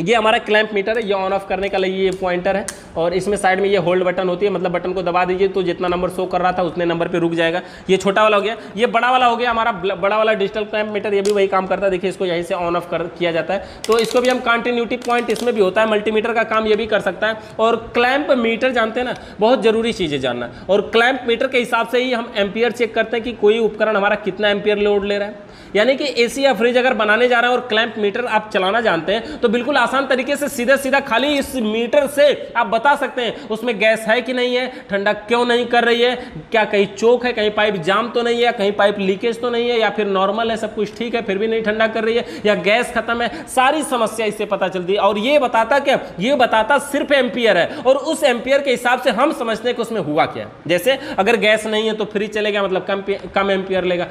ये हमारा क्लैंप मीटर है, ये ऑन ऑफ करने का लिए ये पॉइंटर है, और इसमें साइड में ये होल्ड बटन होती है, मतलब बटन को दबा दीजिए तो जितना नंबर शो कर रहा था उतने नंबर पे रुक जाएगा। ये छोटा वाला हो गया, ये बड़ा वाला हो गया हमारा, बड़ा वाला डिजिटल क्लैंप मीटर, ये भी वही काम करता है। देखिए इसको यहीं से ऑन ऑफ किया जाता है, तो इसको भी हम कंटिन्यूटी पॉइंट इसमें भी होता है, मल्टीमीटर का काम ये भी कर सकता है। और क्लैंप मीटर जानते हैं ना, बहुत जरूरी चीज़ है जानना, और क्लैंप मीटर के हिसाब से ही हम एम्पियर चेक करते हैं कि कोई उपकरण हमारा कितना एम्पियर लोड ले रहा है। यानी कि एसी या फ्रिज अगर बनाने जा रहे हैं और क्लैंप मीटर आप चलाना जानते हैं, तो बिल्कुल आसान तरीके से सीधा सीधा खाली इस मीटर से आप बता सकते हैं उसमें गैस है कि नहीं है, ठंडा क्यों नहीं कर रही है, क्या कहीं चोक है, कहीं पाइप जाम तो नहीं है, कहीं पाइप लीकेज तो नहीं है, या फिर नॉर्मल है, सब कुछ ठीक है फिर भी नहीं ठंडा कर रही है, या गैस खत्म है। सारी समस्या इससे पता चलती है। और ये बताता क्या, ये बताता सिर्फ एम्पियर है, और उस एम्पियर के हिसाब से हम समझते हैं कि उसमें हुआ क्या। जैसे अगर गैस नहीं है तो फ्रिज चलेगा, मतलब कम एम्पियर लेगा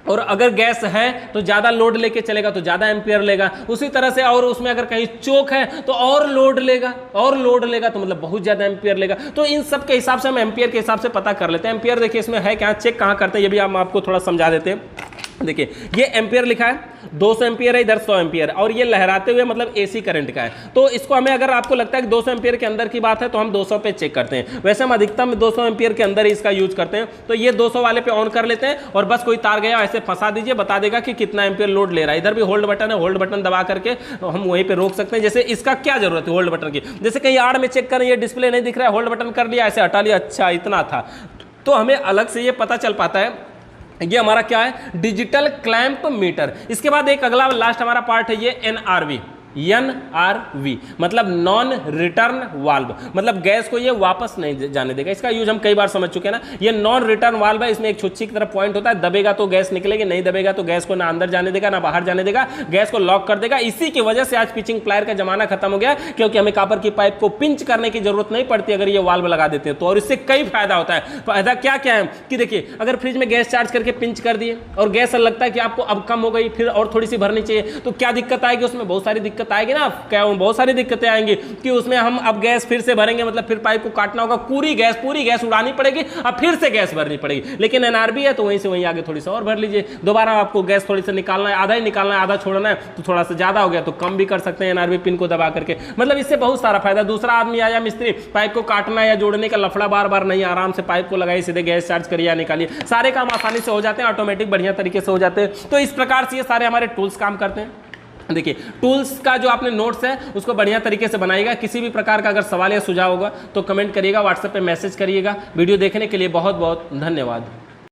और अगर गैस है तो ज्यादा लोड लेके चलेगा तो ज्यादा एम्पियर लेगा। उसी तरह से और उसमें अगर कहीं चोक है तो और लोड लेगा, तो मतलब बहुत ज्यादा एम्पियर लेगा। तो इन सब के हिसाब से हम एम्पियर के हिसाब से पता कर लेते हैं। एम्पियर देखिए इसमें है क्या, चेक कहाँ करते हैं ये भी हम आपको थोड़ा समझा देते हैं। देखिए ये एम्पियर लिखा है, 200 एम्पियर है, इधर 100 एम्पियर, और ये लहराते हुए मतलब एसी करंट का है। तो इसको हमें अगर आपको लगता है कि 200 एम्पियर के अंदर की बात है तो हम 200 पे चेक करते हैं। वैसे हम अधिकतम 200 एम्पियर के अंदर ही इसका यूज करते हैं। तो ये 200 वाले पे ऑन कर लेते हैं, और बस कोई तार गया ऐसे फंसा दीजिए, बता देगा कि कितना एम्पियर लोड ले रहा है। इधर भी होल्ड बटन है, होल्ड बटन दबा करके हम वहीं पे रोक सकते हैं। जैसे इसका क्या जरूरत है होल्ड बटन की, जैसे कहीं आड़ में चेक करें, ये डिस्प्ले नहीं दिख रहा है, होल्ड बटन कर लिया, ऐसे हटा लिया, अच्छा इतना था, तो हमें अलग से ये पता चल पाता है। ये हमारा क्या है, डिजिटल क्लैंप मीटर। इसके बाद एक अगला लास्ट हमारा पार्ट है ये एनआरवी। NRV मतलब नॉन रिटर्न वाल्व, मतलब गैस को ये वापस नहीं जाने देगा। इसका यूज हम कई बार समझ चुके हैं ना। ये नॉन रिटर्न वाल्व है, इसमें एक छुच्ची की तरफ पॉइंट होता है, दबेगा तो गैस निकलेगी, नहीं दबेगा तो गैस को ना अंदर जाने देगा ना बाहर जाने देगा, गैस को लॉक कर देगा। इसी की वजह से आज पिचिंग प्लायर का जमाना खत्म हो गया, क्योंकि हमें कॉपर की पाइप को पिंच करने की जरूरत नहीं पड़ती अगर ये वाल्व लगा देते हैं तो। और इससे कई फायदा होता है। फायदा क्या क्या है कि देखिए, अगर फ्रिज में गैस चार्ज करके पिंच कर दिए और गैस लगता है कि आपको अब कम हो गई, फिर और थोड़ी सी भरनी चाहिए, तो क्या दिक्कत आएगी उसमें? बहुत सारी दिक्कत आएगी ना, क्या बहुत सारी दिक्कतें आएंगी कि उसमें हम अब गैस फिर से भरेंगे, मतलब फिर पाइप को काटना होगा, पूरी गैस उड़ानी पड़ेगी, अब फिर से गैस भरनी पड़ेगी। लेकिन एनआरबी है तो वहीं से वहीं आगे थोड़ी सी और भर लीजिए, दोबारा आपको गैस थोड़ी सी निकालना है, आधा ही निकालना है, आधा छोड़ना है, तो थोड़ा सा ज्यादा हो गया तो कम भी कर सकते हैं एनआरबी पिन को दबा करके। मतलब इससे बहुत सारा फायदा। दूसरा आदमी आया मिस्त्री, पाइप को काटना या जोड़ने का लफड़ा बार बार नहीं, आराम से पाइप को लगाइए, सीधे गैस चार्ज करिए या निकालिए, सारे काम आसानी से हो जाते हैं, ऑटोमेटिक बढ़िया तरीके से हो जाते हैं। तो इस प्रकार से ये सारे हमारे टूल्स काम करते हैं। देखिए, टूल्स का जो आपने नोट्स है उसको बढ़िया तरीके से बनाइएगा। किसी भी प्रकार का अगर सवाल या सुझाव होगा तो कमेंट करिएगा, व्हाट्सएप पे मैसेज करिएगा। वीडियो देखने के लिए बहुत बहुत धन्यवाद।